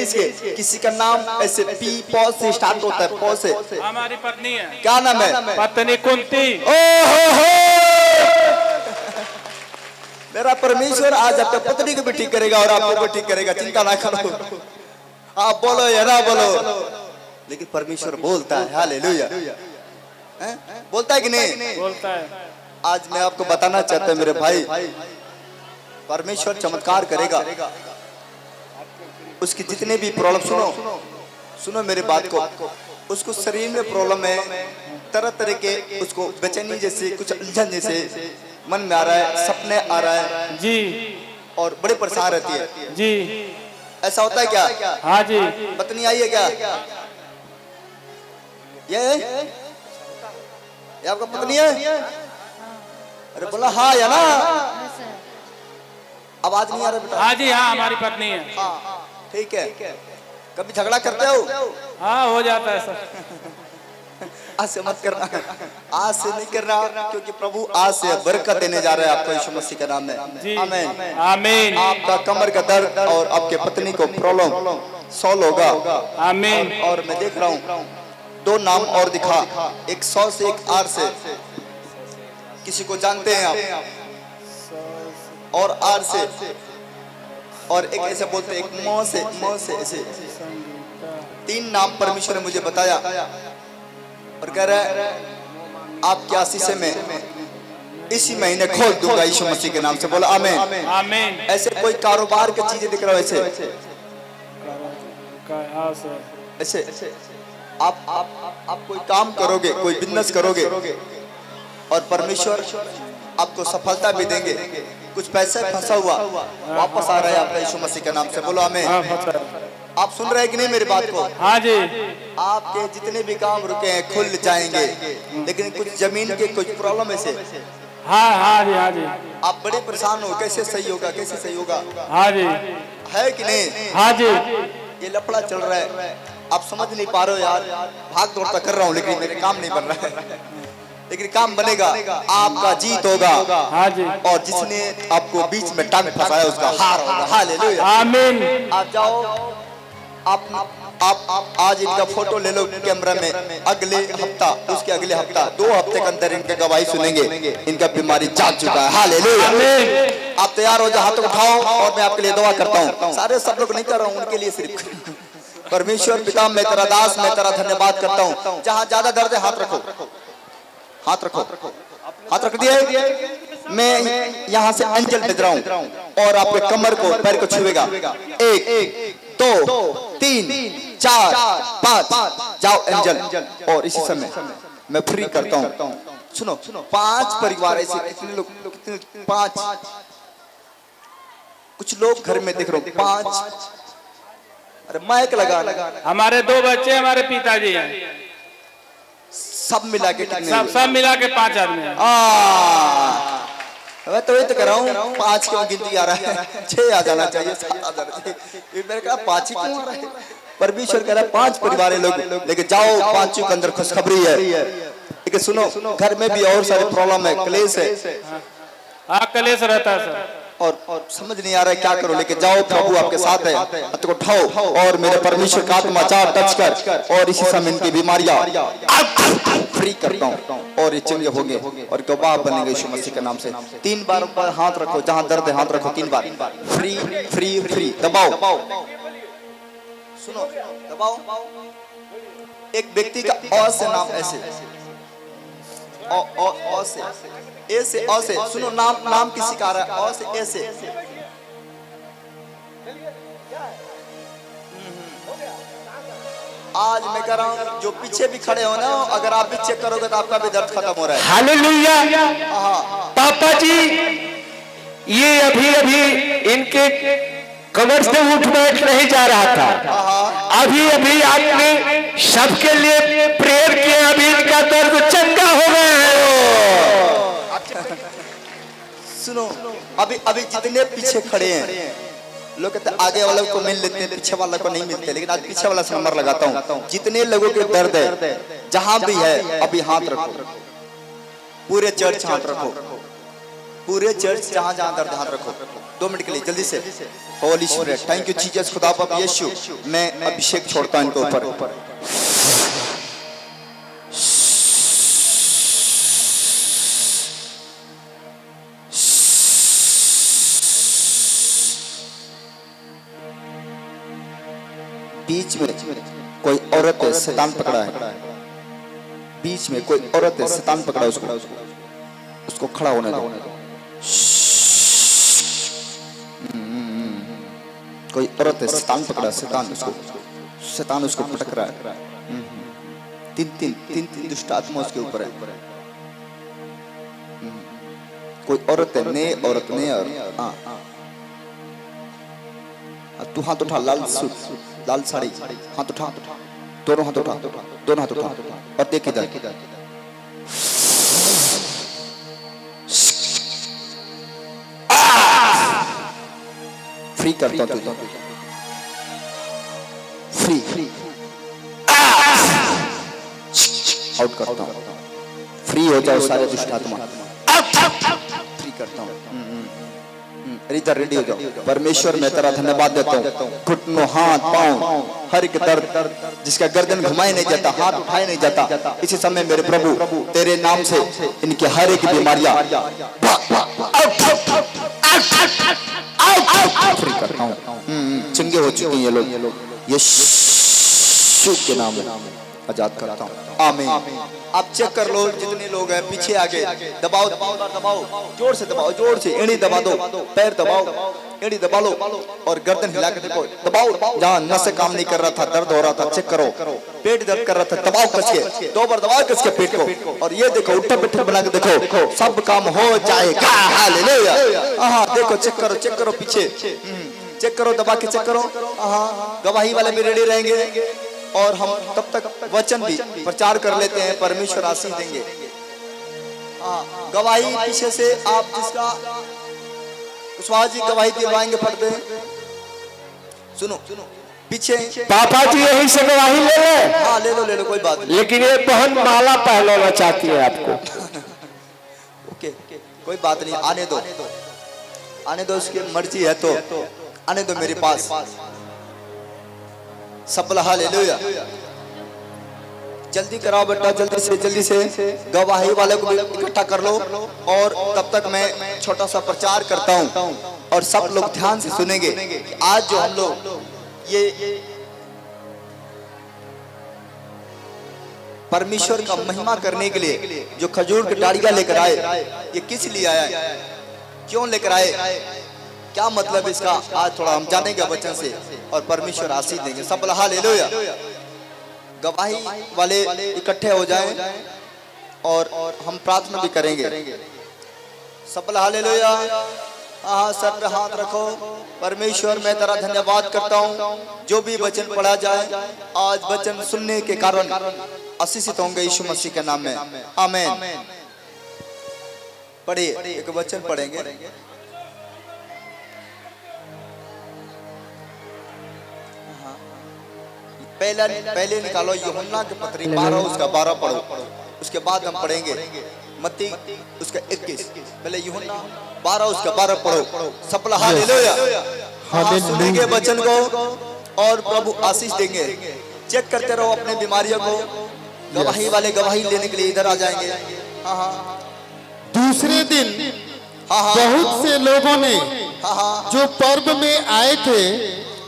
इसके किसी का नाम ऐसे पी पौ से स्टार्ट होता है, पौ से। हमारी पत्नी है। क्या नाम है? पत्नी कुंती। ओहो मेरा परमेश्वर आज आपके पत्नी को भी ठीक करेगा और आपको भी ठीक करेगा, चिंता ना करो। आप बोलो या ना बोलो, लेकिन परमेश्वर बोलता है। हालेलुया। बोलता है कि नहीं? बोलता है। आज मैं आपको बताना चाहता हूं मेरे भाई, परमेश्वर चमत्कार करेगा। उसकी जितने भी प्रॉब्लम, सुनो मेरे बात को, उसको शरीर में प्रॉब्लम है, तरह तरह के उसको बेचैनी जैसे, कुछ उलझन जैसे मन में आ रहा है, सपने आ रहा है जी, और बड़े परेशान रहती है जी। ऐसा होता है क्या? हाँ जी। पत्नी आई है क्या? ये आपका पत्नी है? अरे बोला हाँ या ना? आवाज नहीं आ रहा बेटा। हाँ जी, हाँ हमारी पत्नी है। ठीक है। कभी झगड़ा करते हो? हाँ हो जाता है सर। आज से मत करना, आज से नहीं करना, क्योंकि प्रभु आज से बरकत देने जा रहा है आपको यीशु मसीह के नाम में। आमीन आमीन। आपका कमर का दर्द और आपके पत्नी को प्रॉब्लम सॉल्व होगा। आमीन। और मैं देख रहा हूँ 2 नाम और दिखा, एक 100 से एक आर से। किसी को जानते हैं आप? और आर से, और एक ऐसे बोलते हैं, एक मौ से ऐसे। 3 नाम परमेश्वर ने मुझे बताया और कह रहा है आपके आशीष में इसी महीने खोल दूंगा यीशु मसीह के नाम से। बोला आमीन। आमीन। ऐसे कोई कारोबार की चीजें दिख रहा है ऐसे ऐसे आप कोई काम करोगे, कोई बिजनेस करोगे और परमेश्वर आपको सफलता भी देंगे। कुछ पैसे फंसा हुआ वापस आ रहा है आपका यीशु मसीह के नाम से। बोलो आमीन। आप सुन रहे हैं कि नहीं मेरी बात को? हाँ जी। आपके जितने भी काम रुके हैं खुल जाएंगे, लेकिन कुछ जमीन के कुछ प्रॉब्लम ऐसे। हाँ हाँ जी, हाँ जी। आप बड़े परेशान हो, कैसे सही होगा, कैसे सही होगा? हाँ जी। है कि नहीं? हाँ जी। ये लफड़ा चल रहा है, आप समझ नहीं पा रहे हो यार। भाग दौड़ तो कर रहा हूँ लेकिन मेरे काम नहीं बन रहा है, लेकिन काम बनेगा, आपका जीत होगा। हाँ जी। और जिसने आपको बीच में टांग फंसाया उसका हार होगा। हालेलुया। आमीन। आप जाओ, आप आज इनका फोटो ले लो कैमरा में, अगले हफ्ता, उसके अगले हफ्ता, 2 हफ्ते के अंदर इनके गवाही सुनेंगे, इनका बीमारी जाग चुका है। हालेलुया। आप तैयार हो जाओ, हाथ उठाओ और मैं आपके लिए दुआ करता हूँ। सारे सब लोग नहीं कर रहा हूँ, उनके लिए सिर्फ। परमेश्वर पिता, मैं तेरा दास, मैं तेरा धन्यवाद करता हूँ। जहाँ ज्यादा दर्द है हाथ रखो, हाथ रखो, हाथ रख दिया। मैं यहाँ से एंजल भेज रहा हूँ और आपके कमर को, पैर को छुएगा। 1 2 3 4 5 जाओ एंजल। और इसी समय मैं फ्री करता हूँ। सुनो, 5 परिवार ऐसे, कितने लोग, कितने? 5। कुछ लोग घर में देख रहा हूँ 5। अरे माइक लगा। हमारे 2 बच्चे, हमारे पिताजी हैं। सब मिला के सब मिला के 5 आदमी हैं। मैं तो ये तो कर रहा हूँ, 5 क्यों गिनती आ रहा है? 6 आ जाना चाहिए, 7 आ जाना चाहिए। मैंने कहा 5 ही क्यों आ रहा है? परमेश्वर कह रहा है 5 परिवार लोग लेके जाओ, 5 के अंदर खुशखबरी है। लेकिन सुनो, घर में भी और सारे प्रॉब्लम है, क्लेश है। हाँ क्लेश रहता है सर। और समझ नहीं आ रहा है क्या करो, लेके जाओ, प्रभु आपके साथ है। हाथ को उठाओ और मेरे परमेश्वर का आत्मा चार टच कर, और इसी समय इनकी बीमारियां फ्री करता हूँ और ये चंगे होंगे और गवाह बनेंगे यीशु मसीह के नाम से। 3 बार ऊपर हाथ रखो, जहां दर्द है हाथ रखो 3 बार। Free free free. दबाओ, सुनो, दबाओ। एक व्यक्ति का औ से नाम ऐसे, औ से, ए से, औ से। सुनो, नाम किसी का आ रहा है, औ से, ए से। आज मैं कह रहा हूँ, जो पीछे भी खड़े हो ना, अगर आप भी चेक करोगे तो आपका भी दर्द खत्म हो रहा है। हालेलुया। पापा जी, ये अभी अभी इनके कमर से उठ बैठ नहीं जा रहा था, अभी अभी आपने सबके लिए प्रेयर किया, अभी इनका दर्द चंगा हो गया है। सुनो, अभी जितने पीछे खड़े हैं, लोग कहते हैं आगे वालों को मिल लेते हैं, पीछे वाला को नहीं मिलते, लेकिन आज पीछे वाला से नंबर लगाता हूँ। जितने लोगों के दर्द है, जहां भी है, अभी हाथ रखो। पूरे चर्च हाथ रखो, पूरे चर्च जहां जहां दर्द हाथ रखो। 2 मिनट के लिए जल्दी से। Holi spirit, thank you Jesus, खुदा बाप यीशु, मैं अभिषेक छोड़ता हूं इनके ऊपर। बीच में कोई औरत है, शैतान पकड़ा है। बीच में कोई औरत है, शैतान पकड़ा है, उसको खड़ा होने दो। कोई औरत है, शैतान पकड़ा, शैतान उसको पटक रहा है। तीन दुष्ट आत्मा उसके ऊपर है। कोई औरत है, नए औरत, नए औरत। हाँ, तू हाथ उठा, लाल सूट, लाल साड़ी, हाथ उठा, दोनों हाथ उठा, दोनों हाथ उठा और देख इधर। फ्री करता हूं तुझे, फ्री आउट करता हूं। फ्री हो जाओ सारे दुष्ट आत्मा, फ्री करता हूं। इधर रेडी हो जाओ। परमेश्वर मैं तेरा धन्यवाद देता हूँ। घुटनों, हाथ, पांव, हर एक दर्द जिसका गर्दन घुमाए नहीं जाता, हाथ उठाए नहीं जाता, इसी समय मेरे प्रभु तेरे नाम से इनकी हर एक बीमारियां फ्री करता हूँ। चंगे हो चुके हैं ये लोग, यीशु के नाम में आजाद करता हूँ। आमीन। आप चेक कर लो जितने लोग हैं, पीछे आगे दबाओ, दबाओ, जोर से दबाओ, जोर से एड़ी दबा दो, पैर दबाओ, एड़ी दबा लो और गर्दन हिला के देखो, दबाओ। जहाँ नस काम नहीं कर रहा था, दर्द हो रहा था, चेक करो। पेट दर्द कर रहा था, दबाओ कस के, 2 बार दबाओ कस के पेट को। और ये देखो उल्टा पिट्ठा बना के देखो, सब काम हो जाएगा। हालेलुया। हाँ, देखो, चेक करो पीछे, चेक करो, दबा के चेक करो। हाँ, गवाही वाले भी रेडी रहेंगे और हम तब तक वचन भी प्रचार कर लेते हैं। परमेश्वर आशीष देंगे। गवाही पीछे से आप जिसका विश्वास जी गवाही दिलवाएंगे, पर्दे सुनो पीछे। पापा जी यही से गवाही ले ले। हाँ, ले लो, कोई बात नहीं। लेकिन ये बहन माला पहनाना चाहती है आपको। ओके, कोई बात नहीं, आने दो, उसकी मर्जी है तो आने दो मेरे पास। सफल, हालेलुया। जल्दी कराओ बेटा, जल्दी से गवाही वाले को इकट्ठा कर लो। और तब तक मैं छोटा सा प्रचार करता हूं और सब लोग ध्यान से सुनेंगे कि आज जो हम लोग ये परमेश्वर का महिमा करने के लिए जो खजूर की डालियां लेकर आए, ये किस लिए आया है, क्यों लेकर आए, क्या मतलब इसका, आज थोड़ा हम जानेंगे वचन से और परमेश्वर आशीष देंगे। सफल, हालेलुया। गवाही वाले इकट्ठे हो जाएं और हम प्रार्थना भी करेंगे। सफल, हालेलुया। हाँ, सर पे हाथ रखो। परमेश्वर मैं तेरा धन्यवाद करता हूँ, जो भी वचन पढ़ा जाए आज वचन सुनने के कारण आशीषित होंगे यीशु मसीह के नाम में। आमीन। पढ़िए, एक वचन पढ़ेंगे। पहले निकालो यूहन्ना के पत्री 12 उसका 12 पढ़ो, उसके बाद हम पढ़ेंगे मत्ती उसका 21। पहले यूहन्ना 12 उसका 12 पढ़ो। सफल, हालेलुया। सुनेंगे वचन को और प्रभु आशीष देंगे। चेक करते रहो अपने बीमारियों को। गवाही वाले गवाही लेने के लिए इधर आ जाएंगे। दूसरे दिन बहुत से लोगों ने जो पर्व में आए थे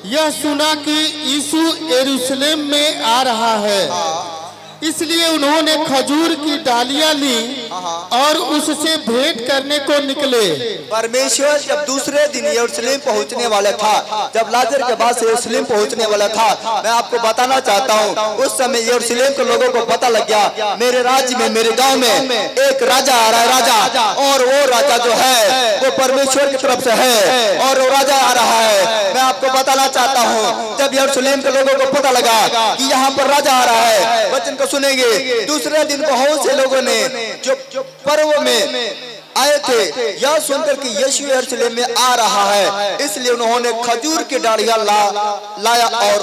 यह सुना कि यीशु यरूशलेम में आ रहा है, इसलिए उन्होंने खजूर की डालियां ली और उससे भेंट करने को निकले। परमेश्वर जब दूसरे दिन यरूशलेम पहुंचने वाला था, जब लाजर के बाद से यरूशलेम पहुंचने वाला था, मैं आपको बताना चाहता हूं, उस समय यरूशलेम के लोगों को पता लग गया मेरे राज्य में, मेरे गांव में एक राजा आ रहा है, राजा। और वो राजा जो है वो परमेश्वर की तरफ से है और वो राजा आ रहा है। मैं आपको बताना चाहता हूँ, जब यरूशलेम के लोगों को पता लगा कि यहाँ पर राजा आ रहा है, वचन को सुनेंगे। दूसरे दिन बहुत से लोगों ने जो पर्व में आए थे यह सुनकर कि यीशु यरूशलेम में आ रहा है, इसलिए उन्होंने खजूर की डालियां लाया और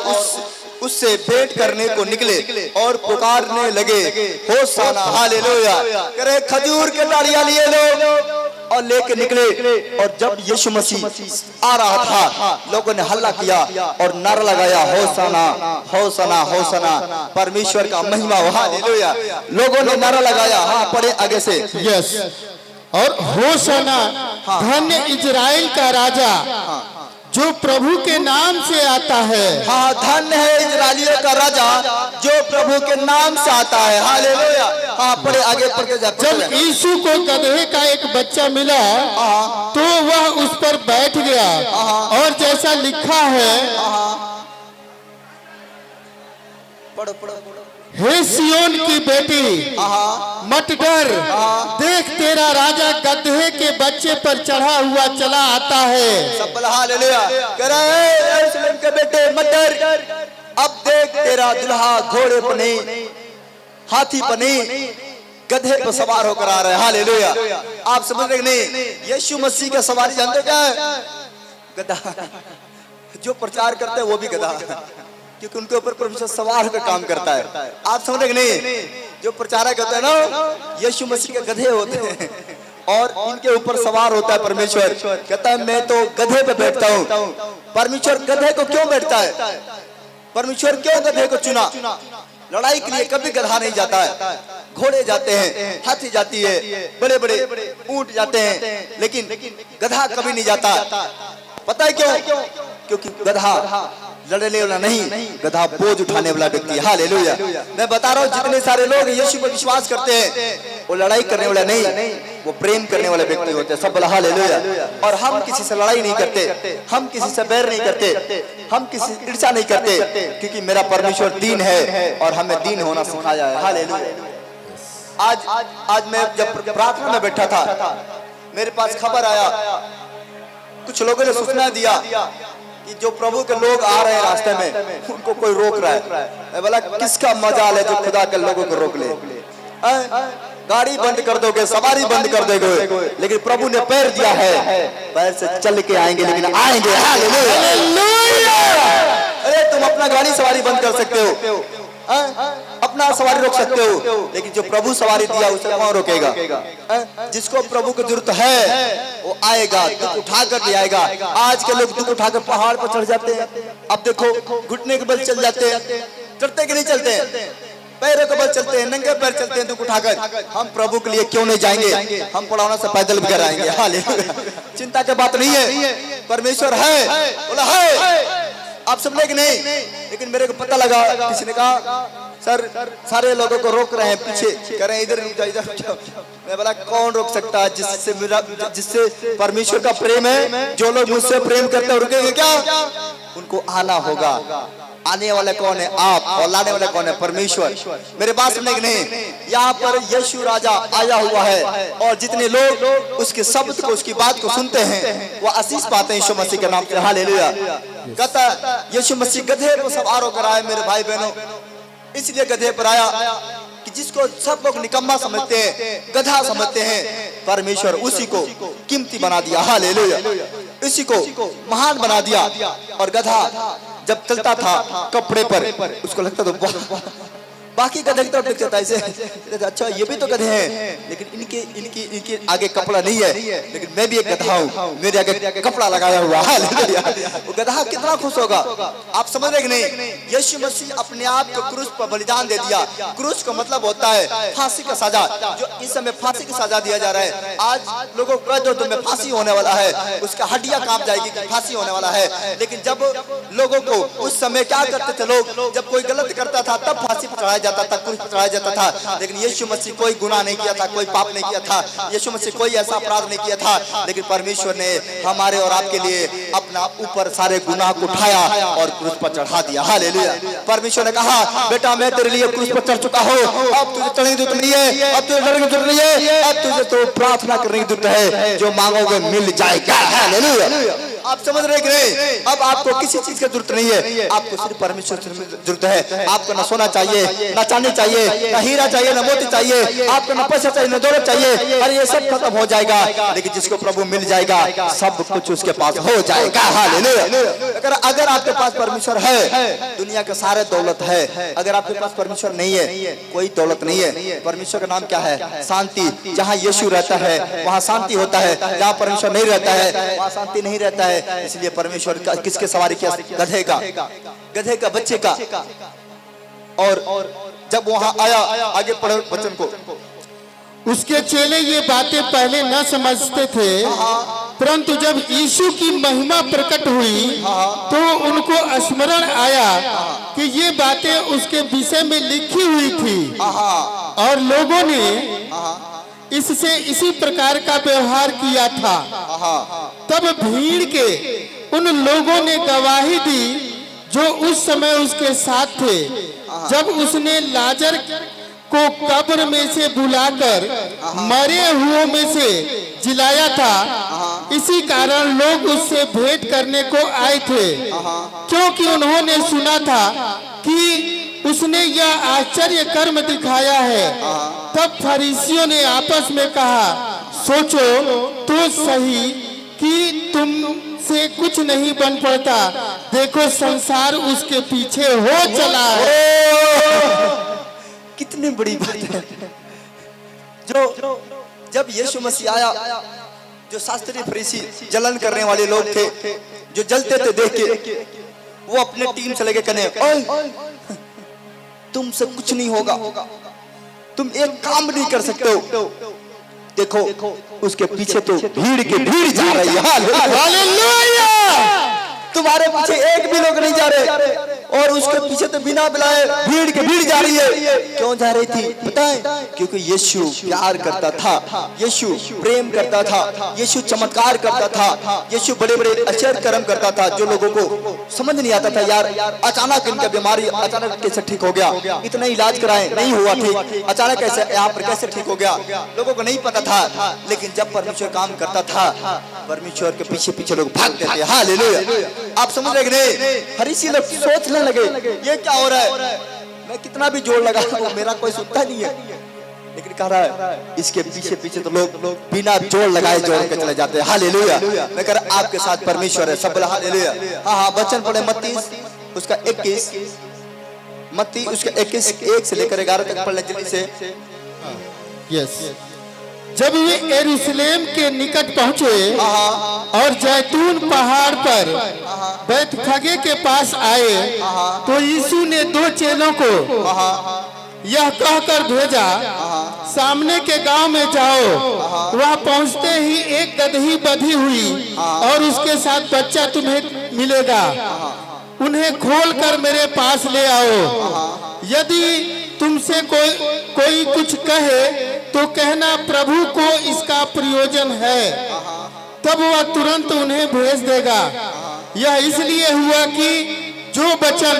उससे भेंट करने को निकले और पुकारने लगे, होशाना, हालेलुया। करे खजूर के डालियां लिए लो और लेके निकले। और जब यीशु मसीह आ रहा था, लोगों ने हल्ला किया और नारा लगाया, होसाना होसाना होसाना, परमेश्वर का महिमा हो, हालेलुया। लोगों ने नारा लगाया। हाँ, पढ़े आगे से। यस, और होशाना, धन्य इजराइल का राजा जो प्रभु के नाम से आता है। हाँ, धन्य है इजराइलियों का राजा जो प्रभु के नाम से आता है, हालेलुया। हाँ, पढ़े आगे, पढ़ के जा। जब यीशु को गधे का एक बच्चा मिला तो वह उस पर बैठ गया, और जैसा लिखा है, पढ़ो पढ़ो पढ़ो। हे सियोन की बेटी, मत डर, देख तेरा राजा गधे के बच्चे पर चढ़ा हुआ चला आता है। सब बोला हालेलुया। कह रहा है, यरूशलेम के बेटे मत डर, अब देख तेरा दुल्हा घोड़े पर नहीं, हाथी पर नहीं, गधे पर सवार होकर आ रहा है, हालेलुया। आप समझ रहे नहीं? यीशु मसीह का सवारी जानते क्या है? गधा। जो प्रचार करते हैं वो भी गधा, क्योंकि उनके ऊपर परमेश्वर सवार होकर काम करता है। आप समझ रहे नहीं? जो प्रचारक करते हैं ना, यीशु मसीह के गधे होते हैं और इनके ऊपर सवार होता है परमेश्वर। कहता है मैं तो गधे पे बैठता हूँ। परमेश्वर गधे को क्यों बैठता है? परमेश्वर क्यों गधे को चुना? लड़ाई के लिए कभी गधा नहीं जाता है, घोड़े जाते हैं, हाथी जाती है, बड़े बड़े ऊंट जाते हैं, लेकिन गधा कभी नहीं जाता। पता है क्यों? क्योंकि गधा लड़ने वाला नहीं, गधा बोझ उठाने वाला व्यक्ति है, हालेलुया। मैं बता रहा हूँ, जितने सारे लोग यीशु पर विश्वास करते हैं वो लड़ाई करने वाला नहीं, वो प्रेम करने वाले व्यक्ति होते हैं। सब बोला हालेलुया। और हम किसी से लड़ाई नहीं करते, हम किसी से बैर नहीं करते, हम किसी से ईर्ष्या नहीं करते, क्योंकि मेरा परमेश्वर दीन है और हमें दीन होना सिखाया है, हालेलुया। आज मैं जब प्रार्थना में बैठा था, मेरे पास खबर आया, कुछ लोगों ने सूचना दिया कि जो प्रभु के लोग आ रहे हैं रास्ते में, उनको कोई रोक रहा है। मैं बोला किसका मजाल है जो खुदा के लोगों को रोक ले? गाड़ी बंद कर दोगे, सवारी बंद कर दोगे, लेकिन प्रभु ने पैर दिया है, पैर से चल के आएंगे, लेकिन आएंगे, हालेलुया। अरे तुम अपना गाड़ी सवारी बंद कर सकते हो, अपना सवारी रोक सकते हो, लेकिन जो प्रभु सवारी दिया उसे कौन रोकेगा? जिसको प्रभु की जरूरत है वो आएगा, दुख उठाकर ले आएगा। आज के लोग दुख उठाकर पहाड़ पर चढ़ जाते हैं। अब देखो, घुटने के बल चल जाते हैं, चढ़ते कि नहीं चलते हैं? पैरों के बल चलते हैं, नंगे पैर चलते हैं दुख उठाकर। हम प्रभु के लिए क्यों नहीं जाएंगे? हम पड़ावना से पैदल भी आएंगे, हालेलुया। चिंता की बात नहीं है, परमेश्वर है, बोला है। आप समझे कि नहीं? लेकिन मेरे को पता लगा, किसी ने कहा सर सारे लोगों को रोक रहे हैं, पीछे कह रहे हैं इधर रुक जाओ, इधर रुक जाओ। मैं बोला कौन रोक सकता है? जिससे परमेश्वर का प्रेम है। जो लोग मुझसे प्रेम करते हैं रुकेंगे क्या? उनको आना होगा। आने वाले कौन है? आप। और लाने वाले कौन है? परमेश्वर। मेरे बात सुनने की नहीं, यहाँ पर यीशु राजा आया हुआ है और जितने लोग उसके शब्द को, उसकी बात को सुनते हैं वो आशीष पाते हैं यीशु मसीह के नाम से, हालेलुया। कहता यीशु मसीह गधे पर सवार होकर आए मेरे भाई बहनों, इसलिए गधे पर आया कि जिसको सब लोग निकम्मा समझते हैं, गधा समझते हैं, परमेश्वर उसी को कीमती बना दिया, हालेलुया। इसी को महान बना दिया। और गधा जब चलता था कपड़े पर, उसको लगता था बाकी गधे की तरफ देख जाता ऐसे, अच्छा ये भी तो गधे हैं, लेकिन इनके आगे कपड़ा नहीं है, लेकिन मैं भी एक गधा हूँ, मेरे आगे कपड़ा लगाया हुआ है। वो गधा कितना खुश होगा? आप समझ रहे कि नहीं? यीशु मसीह अपने आप को क्रूस पर बलिदान दे दिया। क्रूस का मतलब होता है फांसी का सजा। जो इस समय फांसी की सजा दिया जा रहा है, आज लोगों को कह दो तुम्हें फांसी होने वाला है, उसका हड्डियां कांप जाएगी कि फांसी होने वाला है। लेकिन जब लोगों को उस समय क्या करते थे लोग, जब कोई गलत करता था तब फांसी पर चढ़ाया जाता था, क्रूस पर चढ़ाया जाता था। लेकिन यीशु मसीह कोई गुनाह नहीं किया था, कोई पाप नहीं किया था, यीशु मसीह कोई ऐसा अपराध नहीं किया था, लेकिन परमेश्वर ने हमारे और आपके लिए अपना ऊपर सारे गुनाह को उठाया और क्रूस पर चढ़ा दिया, हालेलुया। परमेश्वर ने कहा बेटा मैं तेरे लिए क्रूस पर चढ़ चुका हूँ, अब तुझे चढ़ने की जरूरत नहीं है, अब तुझे लड़ने की जरूरत नहीं है, अब तुझे तो प्रार्थना करने की जरूरत है, जो मांगोगे मिल जाएगा, हालेलुया। आप समझ रहे कि नहीं? अब आपको किसी चीज की जरूरत नहीं है, आपको सिर्फ परमेश्वर की जरूरत है। आपको ना सोना चाहिए, ना चांदी चाहिए, ना हीरा चाहिए, ना मोती चाहिए, आपको ना पैसा चाहिए, ना दौलत चाहिए। अरे ये सब खत्म हो जाएगा, लेकिन जिसको प्रभु मिल जाएगा सब कुछ उसके पास हो जाएगा। हालेलुया। अगर आपके पास परमेश्वर है, दुनिया के सारे दौलत है। अगर आपके पास परमेश्वर नहीं है, कोई दौलत नहीं है। परमेश्वर का नाम क्या है? शांति। जहाँ यीशु रहता है वहाँ शांति होता है, जहाँ परमेश्वर नहीं रहता है वहाँ शांति नहीं रहता है। इसलिए परमेश्वर का किसके सवारी किया? गधे का, गधे का, बच्चे का। और जब वहाँ आया, आगे पढ़ो वचन को। उसके चेले ये बातें पहले न समझते थे, परंतु जब यीशु की महिमा प्रकट हुई तो उनको स्मरण आया कि ये बातें उसके विषय में लिखी हुई थी और लोगों ने इससे इसी प्रकार का व्यवहार किया था। तब भीड़ के उन लोगों ने गवाही दी जो उस समय उसके साथ थे, जब उसने लाजर को कब्र में से बुलाकर मरे हुओं में से जिलाया था। इसी कारण लोग उससे भेंट करने को आए थे, क्योंकि उन्होंने सुना था कि उसने यह आश्चर्य कर्म दिखाया है। तब फरीसियों ने आपस में कहा, सोचो तो सही कि तुम से कुछ नहीं बन पड़ता। देखो संसार उसके पीछे हो चला है। कितनी बड़ी बात है। जो जब यीशु मसीह आया, जो शास्त्री फरीसी जलन करने वाले लोग थे, जो जलते थे देख के, वो अपने टीम से लगे कहने, ओए तुमसे कुछ नहीं होगा, तुम एक काम नहीं कर सकते हो। देखो उसके पीछे तो भीड़ की भीड़ जा रही है। हालेलुया। तुम्हारे पीछे एक भी लोग नहीं जा रहे, और उसके पीछे तो बिना बुलाए भीड़ की भीड़ जा रही है। क्यों जा रही थी पता है? क्योंकि यीशु प्यार करता था, यीशु प्रेम करता था, यीशु चमत्कार करता था, यीशु बड़े बड़े आश्चर्य कर्म करता था, जो लोगों को समझ नहीं आता था। यार अचानक इनका बीमारी अचानक कैसे ठीक हो गया? इतना इलाज कराए नहीं हुआ ठीक, अचानक कैसे यहाँ पर कैसे ठीक हो गया? लोगों को नहीं पता था। लेकिन जब परमेश्वर काम करता था, परमेश्वर के पीछे पीछे लोग भागते थे। हालेलुया। आप समझ रहे नहीं? फरीसी लोग सोचने लगे, ये क्या हो रहा है? मैं कितना भी जोर लगा मेरा कोई सुनता नहीं है। लेकिन कह रहा है इसके पीछे पीछे तो लोग बिना जोर लगाए जोड़ के चले जाते हैं। हालेलुया। मैं कह रहा आपके साथ परमेश्वर है। सब बोला हालेलुया। हाँ, वचन पढ़े मत्ती उसका 21, मत्ती उसका 21 1 से लेकर 11 तक पढ़ ले जल्दी से। यस। जब वे यरूशलेम के निकट पहुंचे और जैतून पहाड़ पर बैतफगे के पास आए, तो यीशु ने 2 चेलों को यह कहकर भेजा, सामने के गांव में जाओ। वह पहुंचते ही एक गदही बंधी हुई और उसके साथ बच्चा तुम्हें मिलेगा। उन्हें खोलकर मेरे पास ले आओ। यदि तुमसे कोई कुछ कहे तो कहना प्रभु को इसका प्रयोजन है, तब वह तुरंत उन्हें भेज देगा। यह इसलिए हुआ कि जो वचन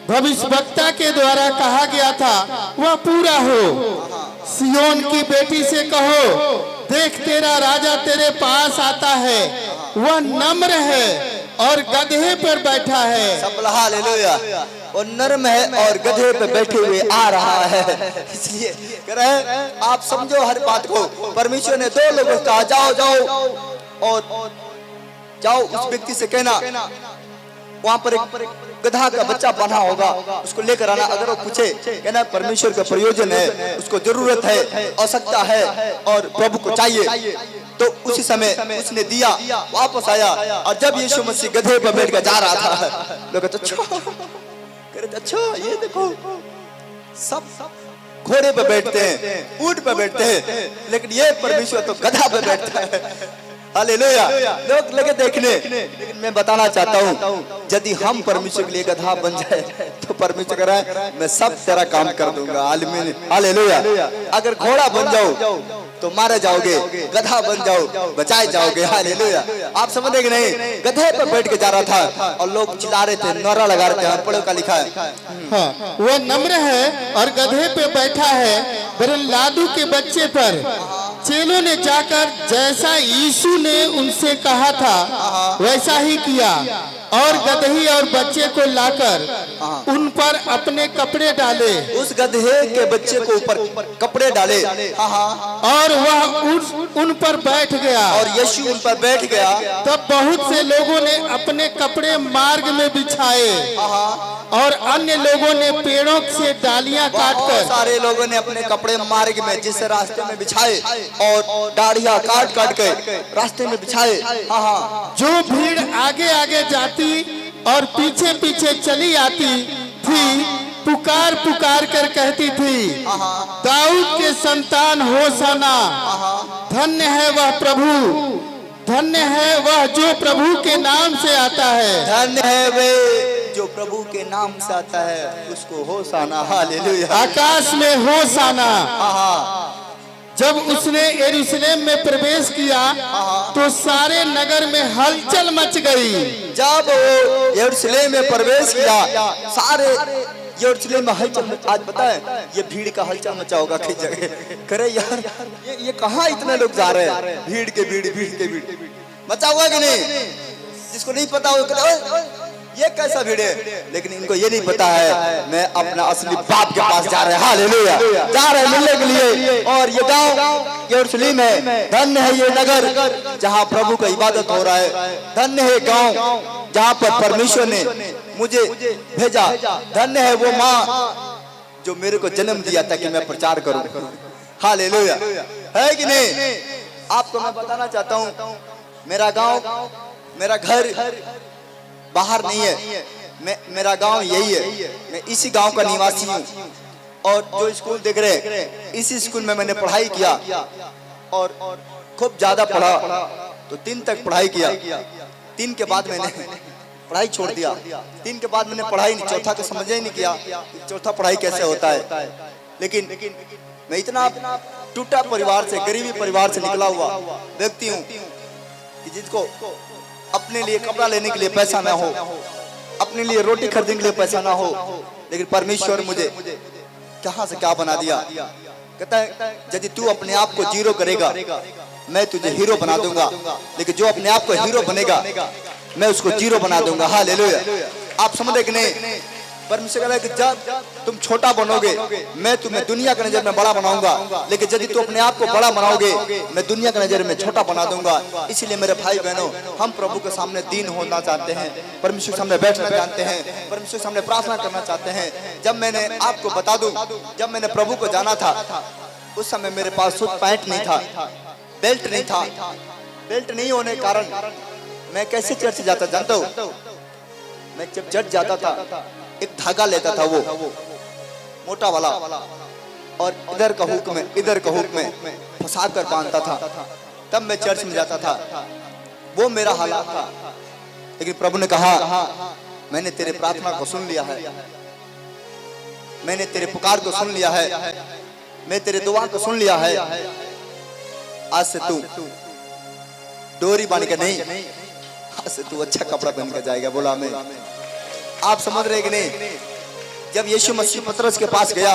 भविष्यवक्ता के द्वारा कहा गया था वह पूरा हो। सियोन की बेटी से कहो, देख तेरा राजा तेरे पास आता है, वह नम्र है और गधे पर बैठा है। सब हालेलुया। और नर्म है और गधे पे बैठे हुए आ रहा है। इसलिए कह रहे हैं आप समझो हर बात को। परमेश्वर ने 2 लोगों को कहा, जाओ जाओ और जाओ उस व्यक्ति से कहना, वहां पर एक गधा का बच्चा बना होगा, उसको लेकर आना। अगर वो पूछे कहना परमेश्वर का प्रयोजन है, उसको जरूरत है, आवश्यकता है और प्रभु को चाहिए, तो उसी समय उसने दिया, वापस आया। और जब यीशु मसीह गधे पर बैठ कर जा रहा था, लोग अच्छा ये देखो सब घोड़े पे बैठते हैं, ऊंट पे बैठते हैं, लेकिन ये परमेश्वर तो गधा पे बैठता है। हालेलुया। लोग लगे देखने, लेकिन मैं बताना चाहता हूँ यदि हम परमेश्वर के लिए गधा बन जाए तो परमेश्वर कह रहा है मैं सब तेरा काम कर दूंगा। हालेलुया। अगर घोड़ा बन जाओ तो मारे जाओगे, गधा बन जाओ बचाए जाओगे। हालेलुया। आप समझ रहे नहीं? गधे पर बैठ के जा रहा था और लोग चिल्ला रहे थे, नारा लगा रहे थे। पढ़ो का लिखा है, हाँ, वो नम्र है और गधे पे बैठा है, वरन लादू के बच्चे पर। चेलों ने जाकर जैसा यीशु ने उनसे कहा था वैसा ही किया और गदही और बच्चे को लाकर उन पर अपने कपड़े डाले। उस गधे के बच्चे को ऊपर कपड़े डाले। और वह उन पर बैठ गया। और यीशु उन पर बैठ गया। तब बहुत से लोगों ने अपने कपड़े मार्ग में बिछाए और अन्य लोगों ने पेड़ों से डालियां काटकर, सारे लोगों ने अपने कपड़े मार्ग में जिस रास्ते में बिछाए और डालियां काट काट के रास्ते में बिछाए। जो भीड़ आगे आगे जाती और पीछे पीछे चली आती थी पुकार पुकार कर कहती थी, दाऊद के संतान होशाना, धन्य है वह प्रभु, धन्य है वह जो प्रभु के नाम से आता है, धन्य है वे जो प्रभु के नाम से आता है, उसको होशाना। हालेलुया। आकाश में होशाना। जब उसने यरूशलेम में प्रवेश किया तो सारे नगर में हलचल मच गई। जब वो यरूशलेम में प्रवेश किया सारे यरूशलेम में हलचल। आज पता है ये भीड़ का हलचल मचा होगा कई जगह। करे यार ये कहाँ इतने लोग जा रहे हैं? भीड़ के भीड़ मचा हुआ कि नहीं? जिसको नहीं पता हो ये कैसा भीड़ है, लेकिन इनको ये नहीं पता है मैं अपना असली बाप के पास जा रहे हैं। हालेलुया। जा रहे हैं मिलने के लिए। और ये गांव यरूशलेम है। धन्य है ये नगर जहां प्रभु का इबादत हो रहा है। धन्य है गांव जहां पर परमेश्वर ने मुझे भेजा। धन्य है वो माँ जो मेरे को जन्म दिया ताकि मैं प्रचार करूं। हालेलुया। है कि नहीं? आपको मैं बताना चाहता हूं मेरा गांव मेरा घर बाहर नहीं है। मेरा गांव यही है। मैं इसी गांव का निवासी हूँ। और जो स्कूल देख रहे हैं इसी स्कूल में मैंने पढ़ाई किया और खूब ज्यादा पढ़ा। तो 3 तक पढ़ाई किया। 3 के बाद मैंने पढ़ाई छोड़ दिया। 3 के बाद मैंने पढ़ाई नहीं, चौथा का समझ ही नहीं किया चौथा पढ़ाई कैसे होता है। लेकिन मैं इतना टूटा परिवार से, गरीबी परिवार से निकला हुआ व्यक्ति हूँ कि जिसको अपने लिए कपड़ा लेने के लिए पैसा ना हो, अपने लिए रोटी खरीदने के लिए पैसा ना हो, लेकिन परमेश्वर मुझे कहां से क्या बना दिया। कहता है यदि तू अपने आप को जीरो करेगा मैं तुझे हीरो बना दूंगा, लेकिन जो अपने आप को हीरो बनेगा मैं उसको जीरो बना दूंगा। हालेलुया। आप समझ रहे कि नहीं? परमेश्वर कह रहा है कि जब तुम छोटा बनोगे मैं तुम्हें दुनिया की नजर में बड़ा बनाऊंगा, लेकिन यदि तू अपने आप को बड़ा बनाओगे मैं दुनिया की नजर में छोटा बना दूंगा। इसीलिए मेरे भाई बहनों हम प्रभु के सामने दीन होना चाहते हैं, परमेश्वर के सामने बैठना जानते हैं, परमेश्वर के सामने प्रार्थना करना चाहते हैं। जब मैंने आपको बता दूं जब मैंने प्रभु को जाना था उस समय मेरे पास सूट पैंट नहीं था, बेल्ट नहीं था। बेल्ट नहीं होने के कारण मैं कैसे चर्च जाता जानता हूँ? मैं जब चर्च जाता था एक धागा लेता था वो मोटा वाला और इधर का हुक में फंसा कर बांधता था, तब मैं चर्च में जाता था। वो मेरा हालात था। लेकिन प्रभु ने कहा मैंने तेरे प्रार्थना को सुन लिया है, मैंने तेरे पुकार को सुन लिया है, मैं तेरे दुआ को सुन लिया है। आज से तू डोरी बांध के नहीं, आज से तू अच्छा कपड़ा पहन के जाएगा। बोला मैं। आप समझ रहे कि नहीं? जब यीशु मसीह पतरस के पास गया,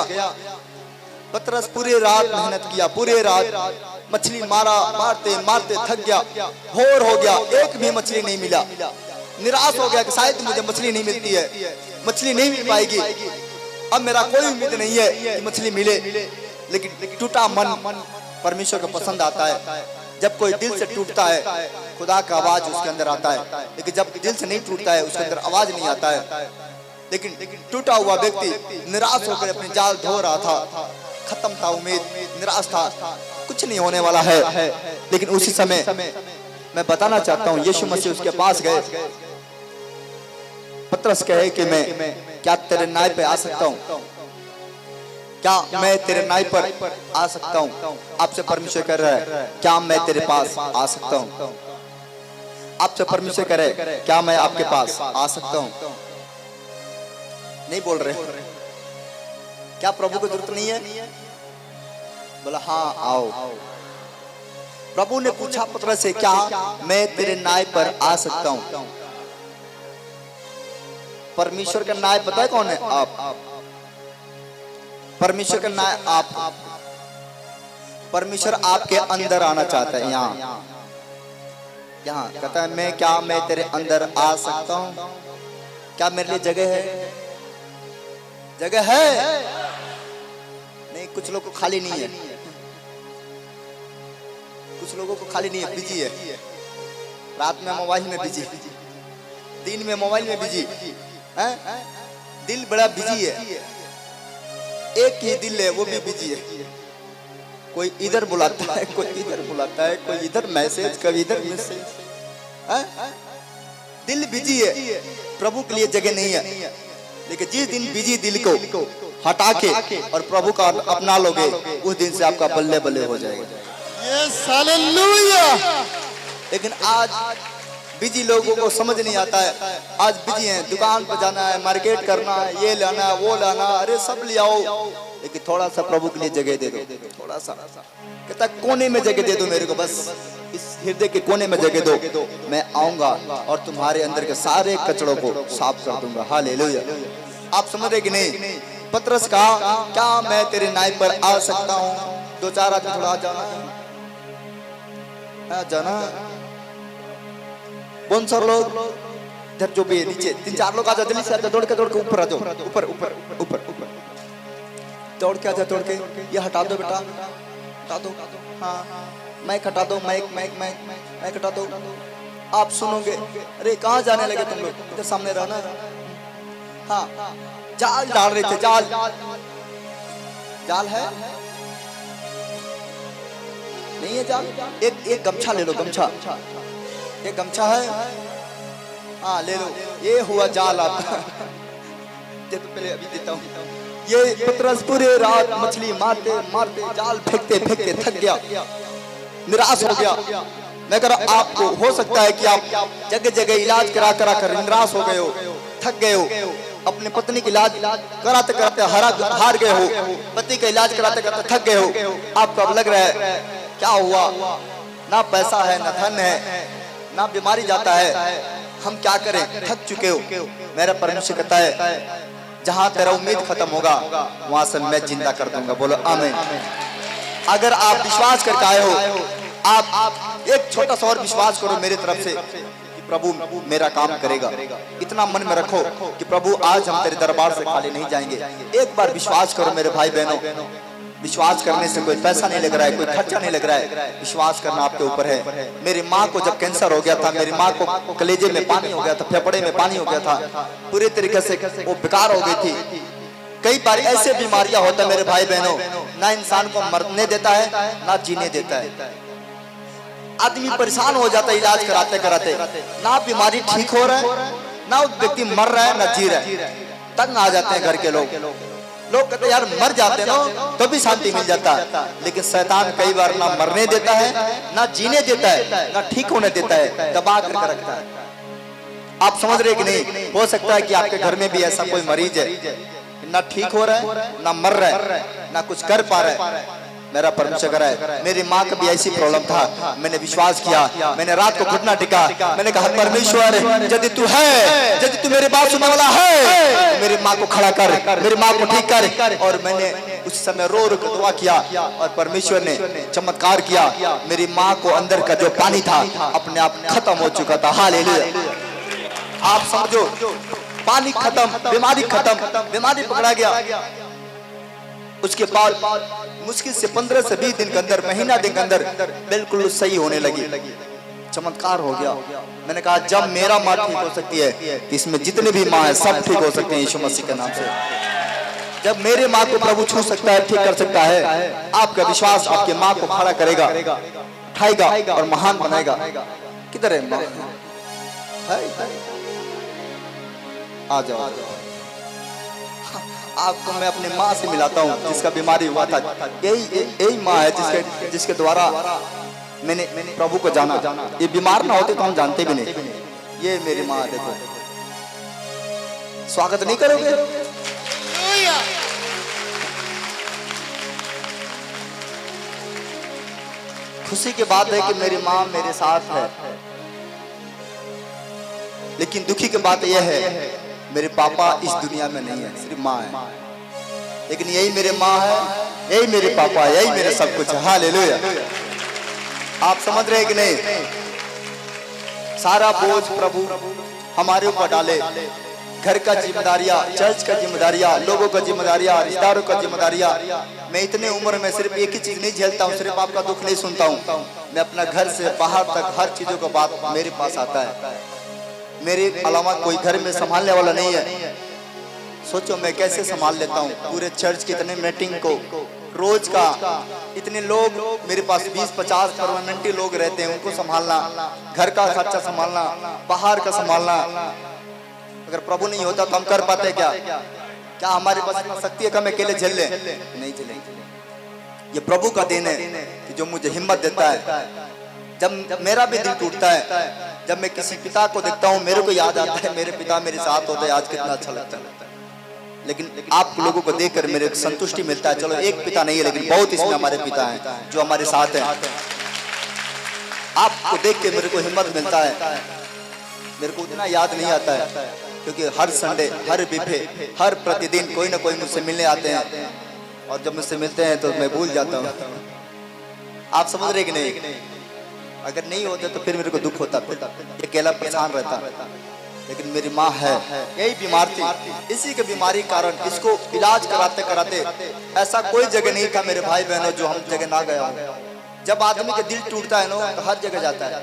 पतरस पूरी रात मेहनत किया, पूरी रात मछली मारते मारते थक गया, भोर हो गया, एक भी मछली नहीं मिला। निराश हो गया कि शायद मुझे मछली नहीं मिलती है, मछली नहीं मिल पाएगी, अब मेरा कोई उम्मीद नहीं है कि मछली मिले। लेकिन टूटा मन परमेश्वर को पसंद आता है। जब कोई दिल से टूटता है खुदा का आवाज उसके अंदर आता है, लेकिन जब दिल से नहीं टूटता है उसके अंदर आवाज नहीं आता है। लेकिन टूटा हुआ व्यक्ति निराश होकर अपनी जाल धो रहा था, खत्म था उम्मीद, निराश था, कुछ नहीं होने वाला है। लेकिन उसी समय मैं बताना चाहता हूँ यीशु मसीह उसके पास गए। पतरस कहे कि मैं क्या तेरे नाव पे आ सकता हूँ? क्या मैं तेरे नाव पर आ सकता हूँ? आपसे परमेश्वर कह रहा है क्या मैं तेरे पास आ सकता हूँ? आपसे परमेश्वर कह रहे क्या मैं आपके पास आ सकता हूँ? नहीं बोल रहे। क्या प्रभु को जरूरत नहीं है? बोला हाँ आओ। प्रभु ने पूछा पतरस से क्या मैं तेरे नाव पर आ सकता हूँ? परमेश्वर का नाव पता है कौन है? आप। परमेश्वर का नाम आप। परमेश्वर आपके अंदर आना चाहता है। यहाँ यहाँ कहता है मैं तेरे अंदर आ सकता हूँ? क्या मेरे लिए जगह है? जगह है नहीं। कुछ लोगों को खाली नहीं है, कुछ लोगों को खाली नहीं है, बिजी है। रात में मोबाइल में बिजी, दिन में मोबाइल में बिजी है। दिल बड़ा बिजी है, एक ही दिल है वो भी बिजी है। कोई इधर बुलाता है, कोई इधर बुलाता है, कोई इधर मैसेज, कोई इधर मैसेज। दिल बिजी है, प्रभु के लिए जगह नहीं है। लेकिन जिस दिन बिजी दिल को हटा के और प्रभु का अपना लोगे, उस दिन से आपका बल्ले बल्ले हो जाएगा। Yes, hallelujah. लेकिन आज बिजी लोगों को समझ नहीं आता है। आज बिजी हैं, दुकान पर जाना है, मार्केट करना है, ये लाना है, वो लाना, अरे सब ले आओ। लेकिन थोड़ा सा प्रभु के लिए जगह दे दो, थोड़ा सा। कहता कोने में जगह दे दो मेरे को, बस इस हृदय के कोने में जगह दो, मैं आऊंगा और तुम्हारे अंदर के सारे कचड़ों को साफ कर दूंगा। हालेलुया। आप समझ रहे कि नहीं? पतरस कहा क्या मैं तेरे नाव पर आ सकता हूँ? 2-4 आदमी थोड़ा जाना जाना, बहुत सारे लोग इधर जो भी नीचे 3-4 लोग आ जाओ, जल्दी से आ जाओ, दौड़ के ऊपर आ जाओ, ऊपर ऊपर ऊपर ऊपर दौड़ के आ जाओ, दौड़ के। ये हटा दो बेटा, हटा दो। हाँ माइक हटा दो, माइक हटा दो। आप सुनोगे, अरे कहाँ जाने लगे तुम लोग? इधर सामने रहना। हाँ जाल डाल रहे थे, जाल है नहीं है जाल? एक गमछा ले लो, गमछा, एक गमछा है, हाँ ले लो। ये हुआ जाल आपका। ये तो पहले अभी देता हूँ। ये पतरस पूरे रात मछली मारते मारते, जाल फेंकते फेंकते थक गया, निराश हो गया। मैं कह रहा आपको हो सकता है कि आप जगह जगह इलाज करा कर निराश हो गए हो, थक गए हो, अपने पत्नी का इलाज कराते कराते हार गए हो, पति का इलाज कराते कराते थक गए हो। आपको अब लग रहा है क्या हुआ? ना पैसा है, ना धन है, ना बीमारी जाता है, हम क्या करें? थक चुके हो। मेरा परमेश्वर कहता है जहां तेरा उम्मीद खत्म होगा वहां से मैं जिंदा कर दूंगा। बोलो आमीन। अगर आप विश्वास करके आए हो, आप एक छोटा सा और विश्वास करो मेरी तरफ से कि प्रभु मेरा काम करेगा। इतना मन में रखो कि प्रभु आज हम तेरे दरबार से खाली नहीं जाएंगे। एक बार विश्वास करो मेरे भाई बहनों। विश्वास करने से कोई पैसा नहीं लग रहा है, कोई खर्चा नहीं लग रहा है, विश्वास करना आपके ऊपर है। मेरी माँ को जब कैंसर हो गया था, मेरी माँ को कलेजे में पानी हो गया था, फेफड़े में पानी हो गया था, पूरी तरीके से वो बेकार हो गई थी। कई बार ऐसे बीमारियां होता है मेरे भाई बहनों, ना इंसान को मरने देता है ना जीने देता है। आदमी परेशान हो जाता है इलाज कराते कराते, ना बीमारी ठीक हो रहा है, ना व्यक्ति मर रहा है, ना जी रहा है। तंग आ जाते हैं घर के लोग कहते यार मर जाते ना तो भी शांति मिल जाता है। लेकिन शैतान कई बार ना मरने देता है, ना जीने देता है, ना ठीक होने देता है, दबा करके रखता है। आप समझ रहे कि नहीं? हो सकता है कि आपके घर में भी ऐसा कोई मरीज है, ना ठीक हो रहा है, ना मर रहा है, ना कुछ कर पा रहा है। मेरा परमेश्वर करा है। मेरी माँ का भी ऐसी प्रॉब्लम था, मैंने विश्वास किया, मैंने रात को घुटना टिका, मैंने कहा परमेश्वर यदि तू है, यदि तू मेरी बात सुनने वाला है तो मेरी माँ को खड़ा कर, मेरी माँ को ठीक कर। और मैंने उस समय रो रो कर दुआ किया और परमेश्वर ने चमत्कार किया। मेरी माँ को अंदर का जो पानी था अपने आप खत्म हो चुका था। हालेलुया। आप समझो, पानी खत्म, बीमारी खत्म, बीमारी पकड़ा गया। उसके बाद मुश्किल से 15 से 20 दिन के अंदर, महीना दिन के अंदर बिल्कुल सही होने लगी, चमत्कार हो गया। मैंने कहा जब मेरा माँ ठीक हो सकती है, इसमें जितने भी माँ है सब ठीक हो सकते हैं यीशु मसीह के नाम से। जब मेरे माँ को प्रभु छू सकता है, ठीक कर सकता है, आपका विश्वास आपके माँ को खड़ा करेगा, उठाएगा और महान बनाएगा। किधर है माँ? आ जाओ। आपको मैं अपने माँ से मिलाता हूँ जिसका बीमारी हुआ था। यही माँ है जिसके द्वारा मैंने प्रभु को जाना। ये बीमार ना होते तो हम जानते भी नहीं। ये मेरी माँ, देखो, स्वागत नहीं करोगे? खुशी की बात है कि मेरी माँ मेरे साथ है, लेकिन दुखी की बात यह है मेरे पापा इस दुनिया में नहीं है, सिर्फ माँ है। लेकिन यही मेरे माँ है, यही मेरे पापा है, यही मेरा सब कुछ है। हालेलुया। आप समझ रहे हैं कि नहीं? सारा बोझ प्रभु हमारे ऊपर डाले। घर का जिम्मेदारियां, चर्च का जिम्मेदारियां, लोगों का जिम्मेदारियां, रिश्तेदारों का जिम्मेदारियां। मैं इतने उम्र में सिर्फ एक ही चीज नहीं झेलता हूँ, सिर्फ आपका दुख नहीं सुनता हूँ। मैं अपना घर से बाहर तक हर चीजों का बात मेरे पास आता है। मेरे अलावा कोई घर में संभालने वाला नहीं है। सोचो मैं कैसे संभाल लेता हूँ पूरे चर्च के इतने मीटिंग को, रोज का इतने लोग मेरे पास 20-50 परमानेंटली लोग रहते हैं, उनको संभालना, घर का खर्चा संभालना, बाहर का संभालना। अगर प्रभु नहीं होता तो हम कर पाते क्या? क्या हमारे पास इतना शक्ति है कि हम अकेले झेल लें? नहीं झेलेंगे। ये प्रभु का देन है कि जो मुझे हिम्मत देता है। जब मेरा भी दिल टूटता है, जब मैं किसी पिता को देखता हूँ, मेरे को याद आता है मेरे पिता मेरे साथ होते, आज कितना अच्छा लगता है। लेकिन आप लोगों को देखकर मेरे संतुष्टि मिलता है। चलो एक पिता नहीं है, लेकिन बहुत इसमें हमारे पिता हैं जो हमारे साथ हैं। आपको देख के मेरे को हिम्मत मिलता है। मेरे को उतना याद नहीं आता है क्योंकि हर संडे, हर बिफे, हर प्रतिदिन कोई ना कोई मुझसे मिलने आते हैं, और जब मुझसे मिलते हैं तो मैं भूल जाता हूँ। आप समझ रहे कि नहीं? अगर नहीं होते तो फिर मेरे को दुख होता, फिर अकेला परेशान रहता। लेकिन मेरी माँ है, यही बीमार थी, इसी के बीमारी कारण इसको इलाज कराते कराते ऐसा कोई जगह नहीं था मेरे भाई बहनों जो हम जगह ना गया हूँ। जब आदमी का दिल टूटता है ना तो हर जगह जाता है,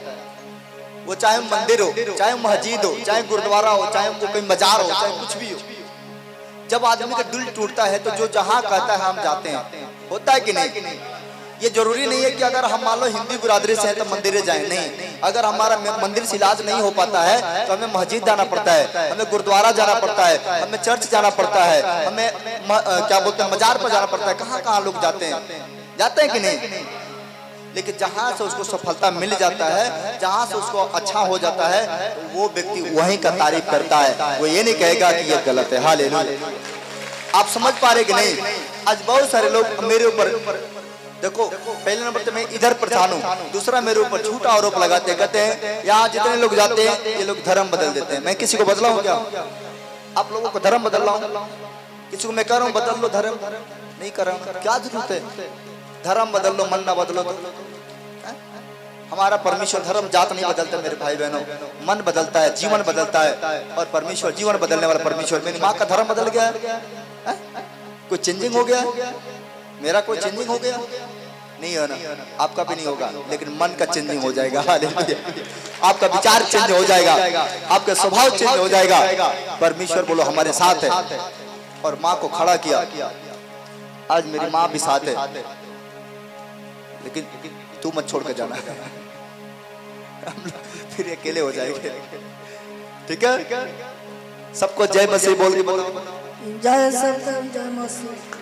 वो चाहे मंदिर हो, चाहे मस्जिद हो, चाहे गुरुद्वारा हो, चाहे वो कोई मजार हो, चाहे कुछ भी हो। जब आदमी का दिल टूटता है तो जो जहाँ कहता है हम जाते हैं। होता है कि नहीं? ये जरूरी नहीं है कि अगर हम मान लो हिंदी बिरादरी से हैं तो मंदिर जाएं, नहीं। अगर हमारा मंदिर से इलाज नहीं हो पाता है तो हमें मस्जिद जाना पड़ता है, हमें गुरुद्वारा जाना पड़ता है, हमें चर्च जाना पड़ता है, हमें क्या बोलते हैं मजार पर जाना पड़ता है। कहाँ कहाँ लोग जाते हैं कि नहीं? लेकिन जहाँ से उसको सफलता मिल जाता है, जहाँ से उसको अच्छा हो जाता है, तो वो व्यक्ति वहीं का तारीफ करता है। वो ये नहीं कहेगा कि ये गलत है। हालेलुया। आप समझ पा रहे कि नहीं? आज बहुत सारे लोग मेरे ऊपर, देखो पहले नंबर तो मैं इधर परेशान हूँ, दूसरा मेरे ऊपर झूठा आरोप लगाते हैं, कहते हैं यहाँ जितने लोग जाते हैं ये लोग धर्म बदल देते हैं। मैं किसी को बदला हूँ क्या? आप लोगों को धर्म बदल रहा हूँ? किसी को मैं कह रहा हूँ बदल लो धर्म? नहीं कर रहा हूँ। क्या जरूरत है? धर्म बदल लो, मन ना बदलो तो। हमारा परमेश्वर धर्म जात नहीं बदलता मेरे भाई बहनों, मन बदलता है, जीवन बदलता है। और परमेश्वर जीवन बदलने वाला परमेश्वर। मेरी माँ का धर्म बदल गया, कोई चेंजिंग हो गया? मेरा कोई चेंजिंग हो गया? नहीं हो ना, आपका भी नहीं होगा, लेकिन मन का चेंजिंग हो जाएगा। आपका विचार चेंज हो जाएगा, आपका स्वभाव चेंज हो जाएगा। परमेश्वर बोलो हमारे साथ है, और माँ को खड़ा किया। आज मेरी माँ भी साथ है, लेकिन तू मत छोड़ कर जाना, फिर अकेले हो जाएंगे। ठीक है? सबको जय मसीह बोल के बोलो। जय सत्यम, जय मसीह,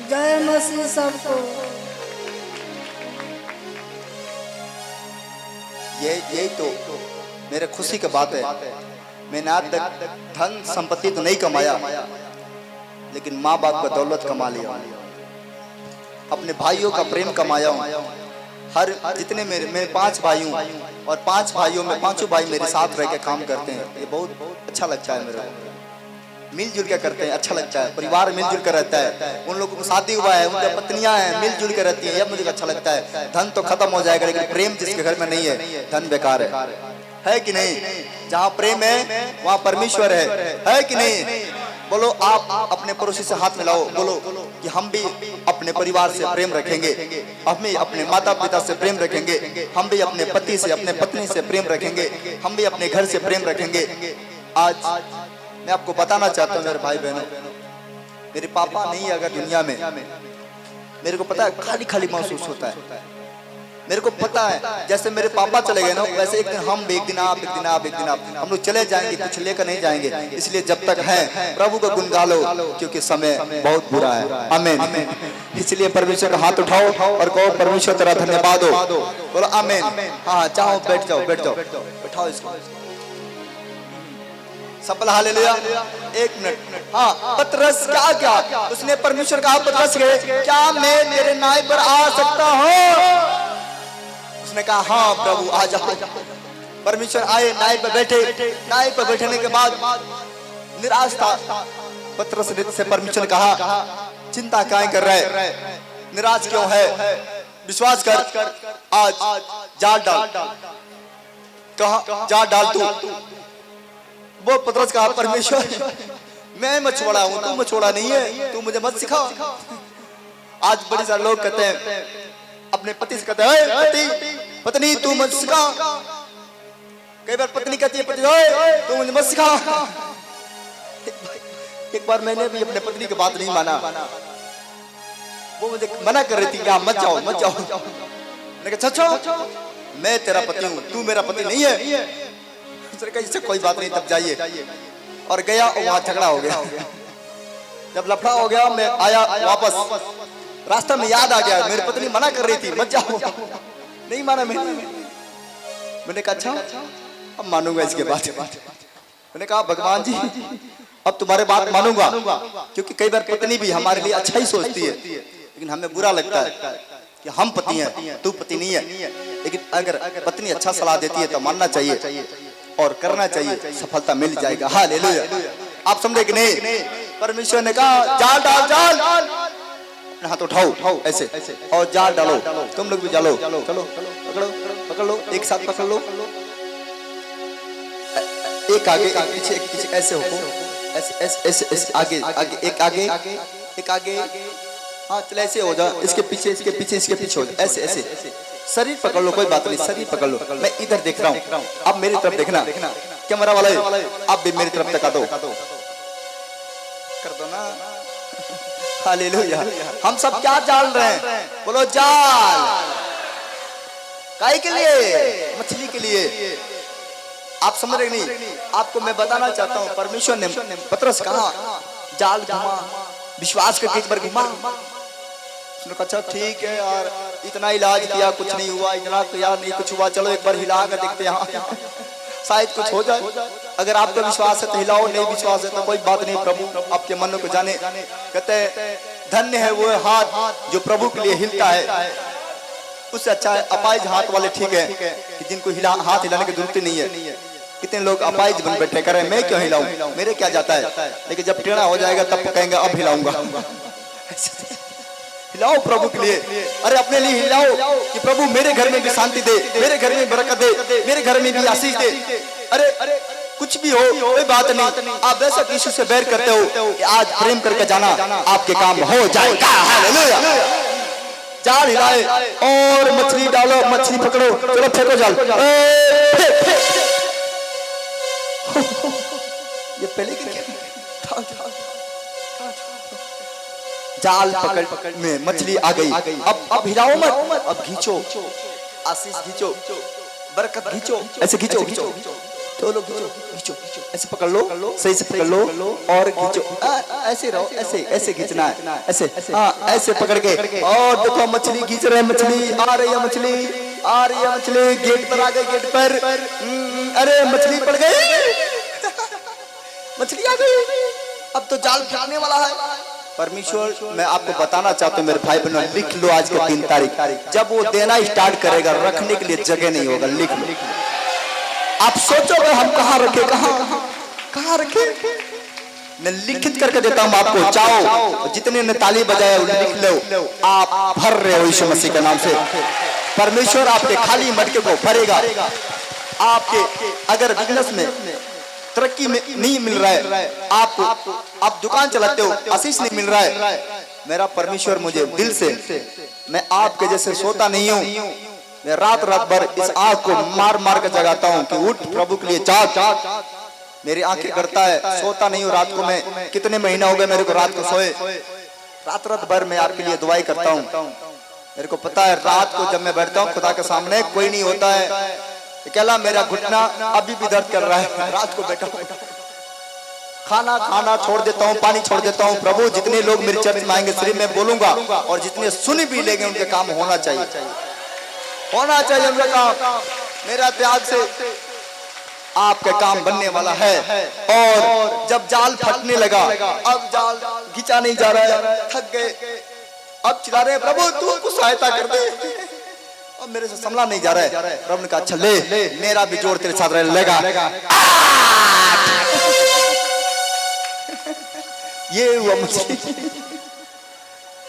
जय मसीह सबको। यही तो मेरे खुशी की बात है। मैंने आज तक धन संपत्ति तो नहीं कमाया, लेकिन माँ बाप का दौलत कमा लिया, अपने भाइयों का प्रेम कमाया हूँ। हर जितने मेरे 5 भाई हूँ, और 5 भाइयों में 5 भाई मेरे साथ रह के काम करते हैं। ये बहुत अच्छा लगता है मेरे को। मिलजुल के करते हैं, अच्छा लगता है। परिवार मिलजुल कर रहता है, उन लोगों को शादी हुआ है, उनकी पत्नियां हैं, मिलजुल कर रहती है। यह मुझे अच्छा लगता है। धन तो खत्म हो जाएगा, लेकिन प्रेम जिसके घर में नहीं है, धन बेकार है कि नहीं? जहाँ प्रेम है वहाँ परमेश्वर है कि नहीं? बोलो आप अपने पड़ोसी से हाथ मिलाओ, बोलो कि हम भी अपने परिवार से प्रेम रखेंगे, हम भी अपने माता पिता से प्रेम रखेंगे, हम भी अपने पति से, अपने पत्नी से प्रेम रखेंगे, हम भी अपने घर से प्रेम रखेंगे। आज मैं आपको बताना चाहता हूँ मेरे भाई बहनों, मेरे पापा नहीं है अगर दुनिया में, मेरे को पता है खाली खाली महसूस होता है। मेरे को पता है जैसे मेरे पापा चले गए ना, वैसे एक दिन हम भी, एक दिन आप, एक दिन आप, एक दिन आप, हम लोग चले जाएंगे, कुछ लेकर नहीं जाएंगे। इसलिए जब तक है प्रभु का गुण गालो, क्योंकि समय बहुत बुरा है। आमीन। इसलिए परमेश्वर का हाथ उठाओ और कहो परमेश्वर तेरा धन्यवाद हो। बोलो आमीन। हाँ चाहो बैठ जाओ, बैठ जाओ, बैठाओ इसको। सफल हालेलुया। 1 मिनट। हाँ, पतरस क्या उसने परमेश्वर कहा, पतरस गए, क्या मैं तेरे नाव पर आ सकता हूँ? उसने कहा हाँ प्रभु आ जाओ। परमेश्वर आए, नाव पर बैठे। नाव पर बैठने के बाद निराश था। पतरस से परमेश्वर ने कहा, चिंता काहे कर रहे, निराश क्यों है, विश्वास कर, आज जाल डाल। कहा जाल डाल तू। वो पतरस कहा, परमेश्वर मैं मछुआरा हूं, तू मछुआरा नहीं है, तू मुझे मत सिखा। आज बड़े सारे लोग कहते हैं अपने पति से, कहते हैं पत्नी तू मत सिखा। कई बार पत्नी कहती है पति तू मुझे मत सिखा। एक बार मैंने भी अपने पत्नी की बात नहीं माना, वो मुझे मना कर रही थी कि मत जाओ मत जाओ। मैंने कहा अच्छा मैं तेरा पति हूँ, तू मेरा पति नहीं है। उसने कहा इससे कोई बात नहीं, तब जाइए। और गया और वहां झगड़ा हो गया। जब लफड़ा हो गया मैं आया वापस, रास्ता में याद आ गया मेरी पत्नी मना कर रही थी मत जाओ, नहीं माना। मैंने कहा अच्छा अब मानूंगा इसके बाद। मैंने कहा भगवान जी अब तुम्हारे बात मानूंगा, क्योंकि कई बार पत्नी भी हमारे लिए अच्छा ही सोचती है, लेकिन हमें बुरा लगता है कि हम पति हैं तू पति नहीं है। लेकिन अगर पत्नी अच्छा सलाह देती है तो मानना चाहिए और करना चाहिए, सफलता मिल जाएगा। हालेलुया। आप समझे कि नहीं? परमेश्वर ने कहा जाल डाल, जाल हाथ उठाओ ऐसे और जाल डालो। तुम लोग भी डालो, चलो पकड़ो पकड़ लो, एक साथ पकड़ लो, एक आगे एक पीछे, एक पीछे, ऐसे हो, ऐसे ऐसे ऐसे ऐसे, आगे आगे एक आगे एक आगे, हाँ चलो ऐसे हो जाओ, इसके पीछे इसके पीछे इसके पीछे हो जाओ, ऐसे ऐसे। शरीर पकड़ लो, कोई बात नहीं, शरीर पकड़ लो। मैं इधर देख रहा हूँ, अब मेरी तरफ देखना, कैमरा वाला आप भी मेरी तरफ तका दो, कर दो ना। हालेलुया। हम सब क्या जाल रहे हैं, बोलो जाल। काहे के लिए? मछली के लिए। आप समझ रहे नहीं? आपको मैं बताना चाहता हूँ, परमेश्वर ने पतरस कहा जाल घुमा, विश्वास करके एक बार घुमा। उसने कहा अच्छा ठीक है यार, इतना इलाज किया कुछ नहीं हुआ, इतना तो यार नहीं कुछ हुआ, चलो एक बार हिला कर देखते हैं शायद कुछ हो जाए। अगर आपका विश्वास है तो हिलाओ, नहीं विश्वास है तो कोई बात नहीं, प्रभु आपके मन को जाने। कहते हैं धन्य है वो हाथ जो प्रभु के लिए हिलता है, उससे अच्छा है अपाइज हाथ वाले ठीक है कि जिनको हाथ हिलाने की जरूरत नहीं है। कितने लोग अपाइज बन बैठे करें मैं क्यों हिलाऊं, मेरे क्या जाता है, लेकिन जब टेढ़ा हो जाएगा तब कहेंगे अब हिलाऊंगा। हिलाओ प्रभु के लिए, अरे अपने लिए हिलाओ कि प्रभु मेरे घर में भी शांति दे, मेरे घर में बरकत दे, मेरे घर में भी आशीष दे। अरे कुछ भी हो कोई बात नहीं, आप वैसा यीशु से बैर करते हो कि आज प्रेम करके जाना, आपके काम हो जाएगा। हालेलुया। जाल हिलाए और मछली डालो, मछली पकड़ो, चलो फेंको जाल। ये पहले की जाल पकड़ में मछली आ गई। अब हिलाओ मत, अब खींचो, आशीष खींचो, बरकत खींचो, ऐसे खींचो खींचो, तो लोग खींचो, ऐसे पकड़ लो, सही से पकड़ लो और खींचो, ऐसे रहो, ऐसे ऐसे खींचना है, ऐसे हाँ ऐसे पकड़ के। और देखो मछली खींच रहे, मछली आ रही है, मछली आ रही है, मछली गेट पर आ गई, गेट पर। अरे मछली पड़ गई, मछली आ गई, अब तो जाल फेंकने वाला है। परमेश्वर मैं आपको बताना चाहता हूँ मेरे भाई बहनों, लिख लो आज के 3 तारीख, जब वो देना स्टार्ट करेगा रखने के लिए जगह नहीं होगा, लिख लो। आप सोचोगे हम कहाँ रखे, कहाँ रखे, मैं लिखित करके देता हूँ आपको, जाओ जितने ने ताली बजाया लिख लो, आप भर रहे हो यीशु मसीह के नाम से। परमेश्वर आपके खाली मटके को भरेगा। आपके अगर बिजनेस में तरक्की में नहीं मिल रहा है, आप दुकान चलाते हो, आशीष नहीं मिल रहा है, मेरा परमेश्वर मुझे दिल से, मैं आपके जैसे सोता नहीं हूँ, मैं रात भर इस आँख को मार मार कर जगाता हूँ कि उठ प्रभु के लिए जाग। मेरी आंखें करता है, सोता नहीं हूँ रात को। मैं कितने महीना हो गए मेरे को रात को सोए, रात भर मैं आपके लिए दुआई करता हूँ। मेरे को पता है रात को जब मैं बैठता हूँ खुदा के सामने कोई नहीं होता है, अकेला मेरा घुटना अभी भी दर्द कर रहा है, रात को बैठा खाना छोड़ देता हूँ, पानी छोड़ देता हूँ। प्रभु जितने लोग मेरे चर्च में आएंगे सिर्फ मैं बोलूंगा, और जितने सुन भी लेंगे उनके काम होना चाहिए, होना चाहिए उनका काम। मेरा त्याग से आपका काम बनने वाला है। और जब जाल फटने लगा, अब जाल खींचा नहीं जा रहा है, थक गए, अब चिल्ला रहे प्रभु तू कुछ सहायता कर दे, अब मेरे से संभला नहीं जा रहा है। प्रभु ने कहा अच्छा ले, मेरा भी जोर तेरे साथ रहने लगा। ये हुआ मछली।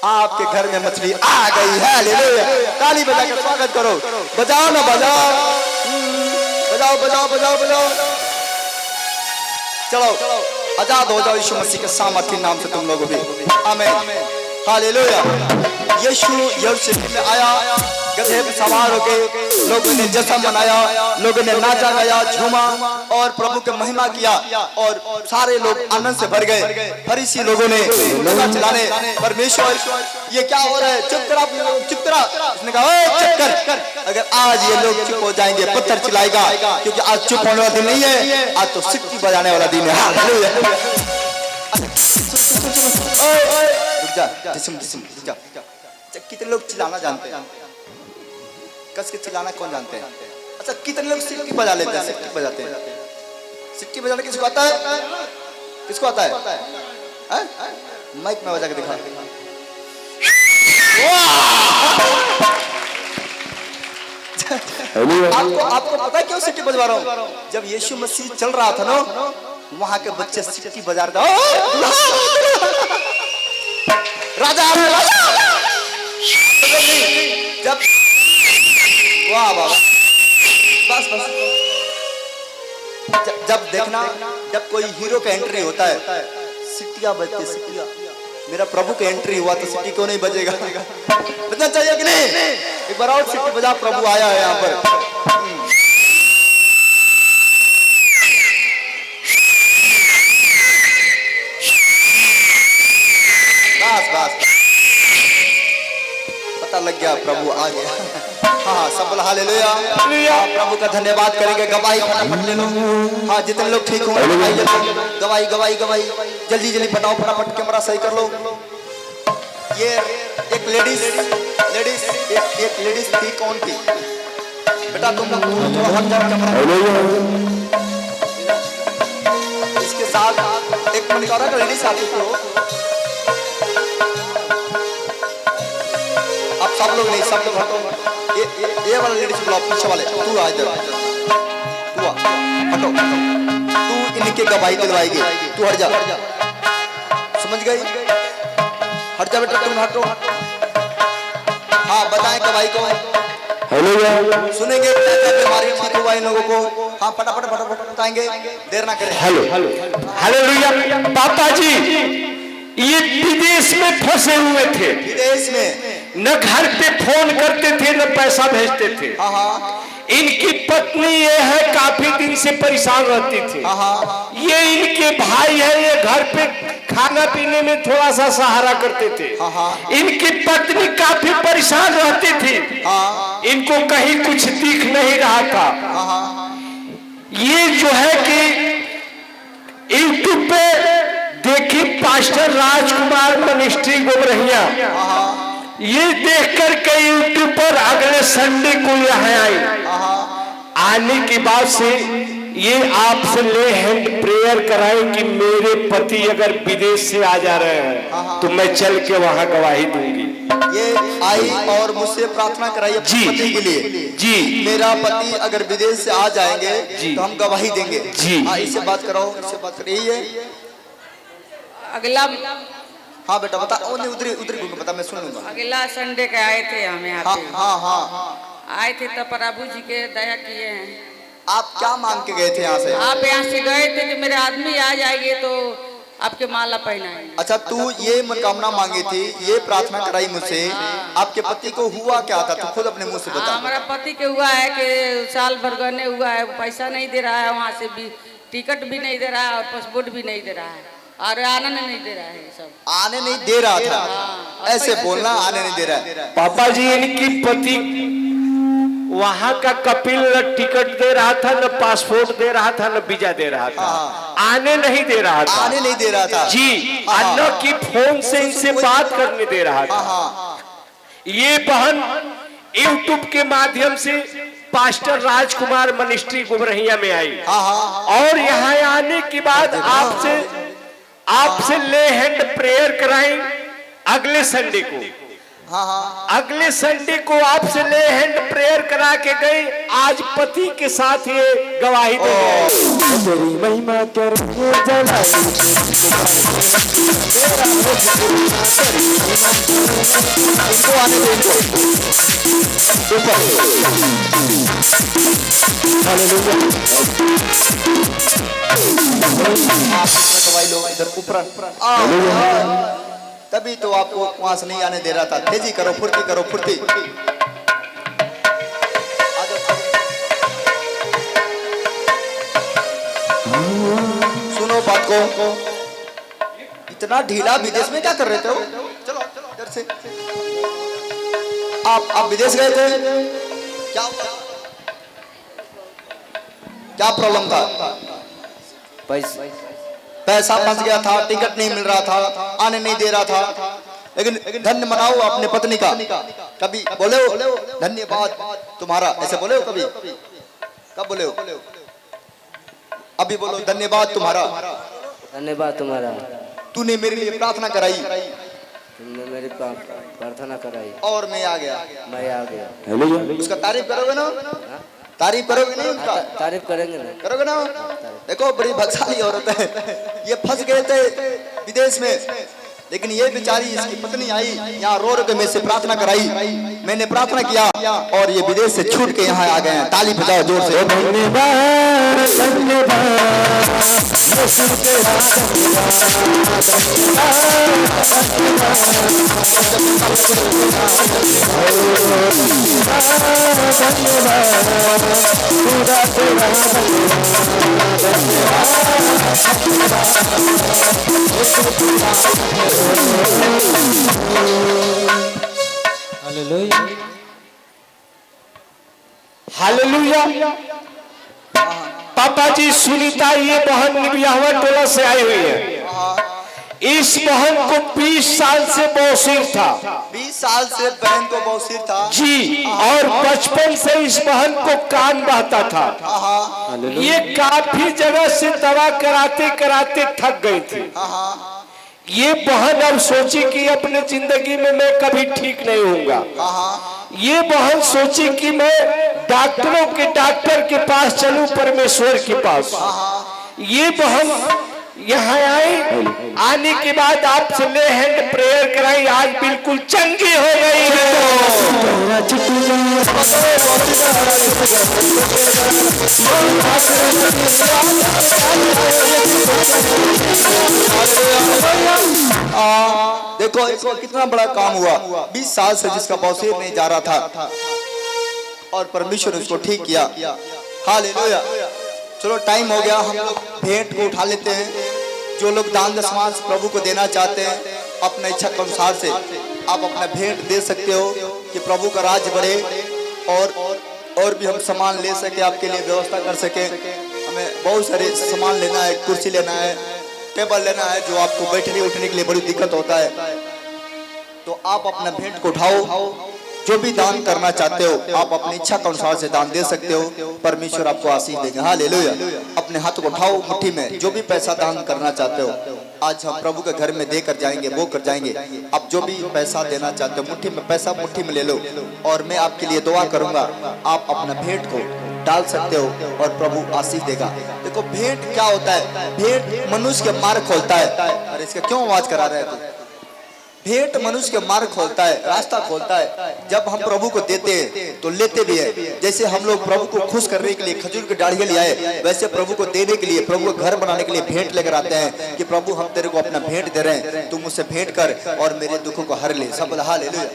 आपके घर में मछली आ गई है। हालेलुया। ताली बजा कर स्वागत करो। बजाओ ना बजाओ, बजाओ बजाओ बजाओ बजाओ। चलो आजाद हो जाओ यीशु मसीह के सामर्थ्य नाम से तुम लोग भी। आमीन। हालेलुया। यीशु यरूशलेम में आया, गधे पर सवार होके लोगों ने जश्न मनाया, लोगों ने नाचा गाया, झूमा और प्रभु की महिमा किया और सारे लोग आनंद से भर गए। फरीसी लोगों ने लगा चलाने, परमेश्वर ये क्या हो रहा है, चुप करा, चुप करा। उसने कहा ओए चुप कर, अगर आज ये लोग चुप हो जाएंगे पत्थर चिल्लाएगा, क्योंकि आज चुप होने वाला दिन नहीं है, आज तो सिक्की बजाने वाला दिन है। हालेलुया। रुक जा, रुक जा। कितने लोग चिल्लाना जानते हैं? कस के चिल्लाना कौन जानते हैं? अच्छा, कितने लोग सिक्की बजा लेते हैं? सिक्की बजाते हैं। सिक्की बजाना किसको आता है? किसको आता है? माइक में बजा के दिखा। आपको पता है क्यों सिक्की बजवा रहा हूँ? जब यीशु मसीह चल रहा था ना, वहां के बच्चे सिक्की बजा रहे थे। राजा जब वाह वाह, बस जब देखना, जब कोई हीरो का एंट्री होता है सिटिया बजती, सिटिया। मेरा प्रभु का एंट्री हुआ तो सिटी क्यों नहीं बजेगा? बजना चाहिए कि नहीं? एक बार और सिटी बजा, प्रभु आया है यहाँ पर। बस पता लग गया प्रभु आ गया। हाँ सब बोला हालेलुया। प्रभु का धन्यवाद करेंगे। गवाही फटाफट ले लो। हाँ जितने लोग ठीक होंगे गवाही गवाही गवाही जल्दी जल्दी बताओ, फटाफट कैमरा सही कर लो। ये एक लेडीज एक लेडीज थी, कौन थी बेटा? तुम लोग थोड़ा हट जाओ कैमरा। इसके साथ एक मनिकारा का लेडीज आती थी। आप सब लोग नहीं, सब लोग हटो। ये वाला लेडीज बुलाओ, पीछे वाले। तू आ इधर, तू आ, हटो। तू इनके गवाही दिलवाएगी, तू हट जा। समझ गई? हट जा बेटा, तुम हटो। हाँ बताएं गवाही को। हेलो सुनेंगे क्या क्या बीमारी ठीक हुआ इन लोगों को। हाँ फटाफट फटाफट बताएंगे, देर ना करें। Hello hallelujah. पापा जी ये विदेश में फंसे हुए थे। विदेश में न घर पे फोन करते थे न पैसा भेजते थे। इनकी पत्नी ये है, काफी दिन से परेशान रहती थी। ये इनके भाई है, ये घर पे खाना पीने में थोड़ा सा सहारा करते थे। इनकी पत्नी काफी परेशान रहती थी। इनको कहीं कुछ दिख नहीं रहा था। ये जो है कि यूट्यूब पे देखी पास्टर राजकुमार मिनिस्ट्री गुमरहिया, ये देखकर के यूट्यूब पर अगले संडे को यहाँ आई। आने के बाद से ये आपसे ले हैंड प्रेयर कराएं कि मेरे पति अगर विदेश से आ जा रहे हैं तो मैं चल के वहाँ गवाही दूंगी। ये आई और मुझसे प्रार्थना कराई अपने पति के लिए। जी मेरा पति अगर विदेश से आ जाएंगे तो हम गवाही देंगे। जी इससे बात कराओ, इससे बात करिए। अगला हाँ बेटा बता। उधर उधर बता, मैं सुन लूंगा। अगला संडे के आए थे हम यहाँ पे। हाँ आए थे तो प्रभु जी के दया किए हैं। आप क्या मांग के गए थे यहाँ से? आप यहाँ से गए थे कि मेरे आदमी आ जाएंगे तो आपके माला पहनाएंगे। अच्छा तू ये मनोकामना मांगी थी, ये प्रार्थना कराई मुझसे। आपके पति को हुआ क्या था? तू खुद अपने मुंह से बता। हमारा पति के हुआ है कि साल भर गने हुआ है, पैसा नहीं दे रहा है, वहाँ से भी टिकट भी नहीं दे रहा है और पासपोर्ट भी नहीं दे रहा है और आने नहीं दे रहा है। सब आने नहीं दे रहा था। ऐसे बोलना, आने नहीं दे रहा है। पापा जी इनकी पति वहां का कपिल न टिकट दे रहा था, न पासपोर्ट दे रहा था, न वीजा दे रहा था। आने नहीं दे रहा था। आने नहीं दे रहा था जी। न की फोन से इनसे बात करने दे रहा था। ये बहन यूट्यूब के माध्यम से पास्टर राजकुमार मिनिस्ट्री गुमरहिया में आई और यहाँ आने के बाद आपसे ले हैंड प्रेयर कराई अगले संडे को। हाँ हाँ अगले संडे को आपसे ले हैंड प्रेयर करा के गई, आज पति के साथ ये गवाही दे गए। तेरी महिमा करके जलाई इनको आने दो इनको ऊपर। दवाई लो इधर ऊपर। तभी तो आपको वहां से नहीं आने दे रहा था। तेजी करो, फुर्ती करो, फुर्ती। सुनो बात को, इतना ढीला विदेश में क्या कर रहे थे? चलो इधर से। आप विदेश गए थे, क्या क्या प्रॉब्लम था? पैसा फंस गया था, टिकट नहीं मिल रहा था, आने नहीं दे रहा था। लेकिन धन्य मनाओ अपने पत्नी का। कभी बोले हो धन्यवाद तुम्हारा, ऐसे बोले हो कभी? कब बोले हो? अभी बोलो धन्यवाद तुम्हारा। धन्यवाद तुम्हारा, तूने मेरे लिए प्रार्थना कराई, तुमने मेरी प्रार्थना कराई और मैं आ गया। मैं आ गया। उसका तारीफ करोगे ना? तारीफ करोगे नहीं उनका? तारीफ करेंगे ना, करोगे ना? देखो बड़ी भक्साली औरत है। ये फंस गए थे विदेश में, लेकिन ये बेचारी इसकी पत्नी आई यहाँ रो रो के मेरे से प्रार्थना कराई। मैंने प्रार्थना किया और ये विदेश से छूट के यहाँ आ गए हैं। ताली बजाओ जोर से। हालेलुया। पापा जी सुनीता ये बहन निबियावा टोला से आई हुई है। इस बहन को 20 साल से बौसीर था। 20 साल से बहन को बौसीर था जी, और बचपन से इस बहन को कान बहता था। ये काफी जगह से दवा कराते कराते थक गई थी। ये बहन अब सोची कि अपने जिंदगी में मैं कभी ठीक नहीं होऊंगा। ये बहन सोची कि मैं डॉक्टरों के डॉक्टर के पास चलूं, परमेश्वर के पास। ये बहन यहाँ आई, आने के बाद आपसे ले हैंड प्रेयर कराई, आज बिल्कुल चंगी हो गई देखो इसको कितना बड़ा काम हुआ। 20 साल से जिसका बौसीर नहीं जा रहा था और परमेश्वर उसको ठीक किया। हालेलुया। चलो टाइम हो गया, हम लोग भेंट को उठा लेते हैं। जो लोग दान दशमांश प्रभु को देना चाहते हैं अपना इच्छा के अनुसार से आप अपना भेंट दे सकते हो कि प्रभु का राज बढ़े और भी हम सामान ले सके, आपके लिए व्यवस्था कर सके। हमें बहुत सारे सामान लेना है, कुर्सी लेना है, टेबल लेना है, जो आपको बैठने उठने के लिए बड़ी दिक्कत होता है। तो आप अपना भेंट को उठाओ। जो भी दान करना चाहते हो आप अपनी इच्छा के अनुसार से दान दे सकते हो। परमेश्वर आपको आशीष देगा। हालेलुया। अपने हाथ को उठाओ मुट्ठी में, जो भी पैसा दान करना चाहते हो आज हम प्रभु के घर में देकर जाएंगे, वो कर जाएंगे। आप जो भी पैसा देना चाहते हो मुट्ठी में, पैसा मुट्ठी में ले लो और मैं आपके लिए दुआ करूंगा। आप अपना भेंट को डाल सकते हो और प्रभु आशीष देगा। देखो भेंट क्या होता है? भेंट मनुष्य के मार्ग खोलता है। अरे इसका क्यों आवाज करा रहे हैं? भेंट मनुष्य के मार्ग खोलता है, रास्ता खोलता है। जब हम प्रभु को देते हैं तो लेते भी है। जैसे हम लोग प्रभु को खुश करने के लिए खजूर की डाढ़ियां ले आए, वैसे प्रभु को देने के लिए, प्रभु को घर बनाने के लिए भेंट लेकर आते हैं कि प्रभु हम तेरे को अपना भेंट दे रहे हैं, तुम मुझसे भेंट कर और मेरे दुखों को हर ले। सब हालेलुया।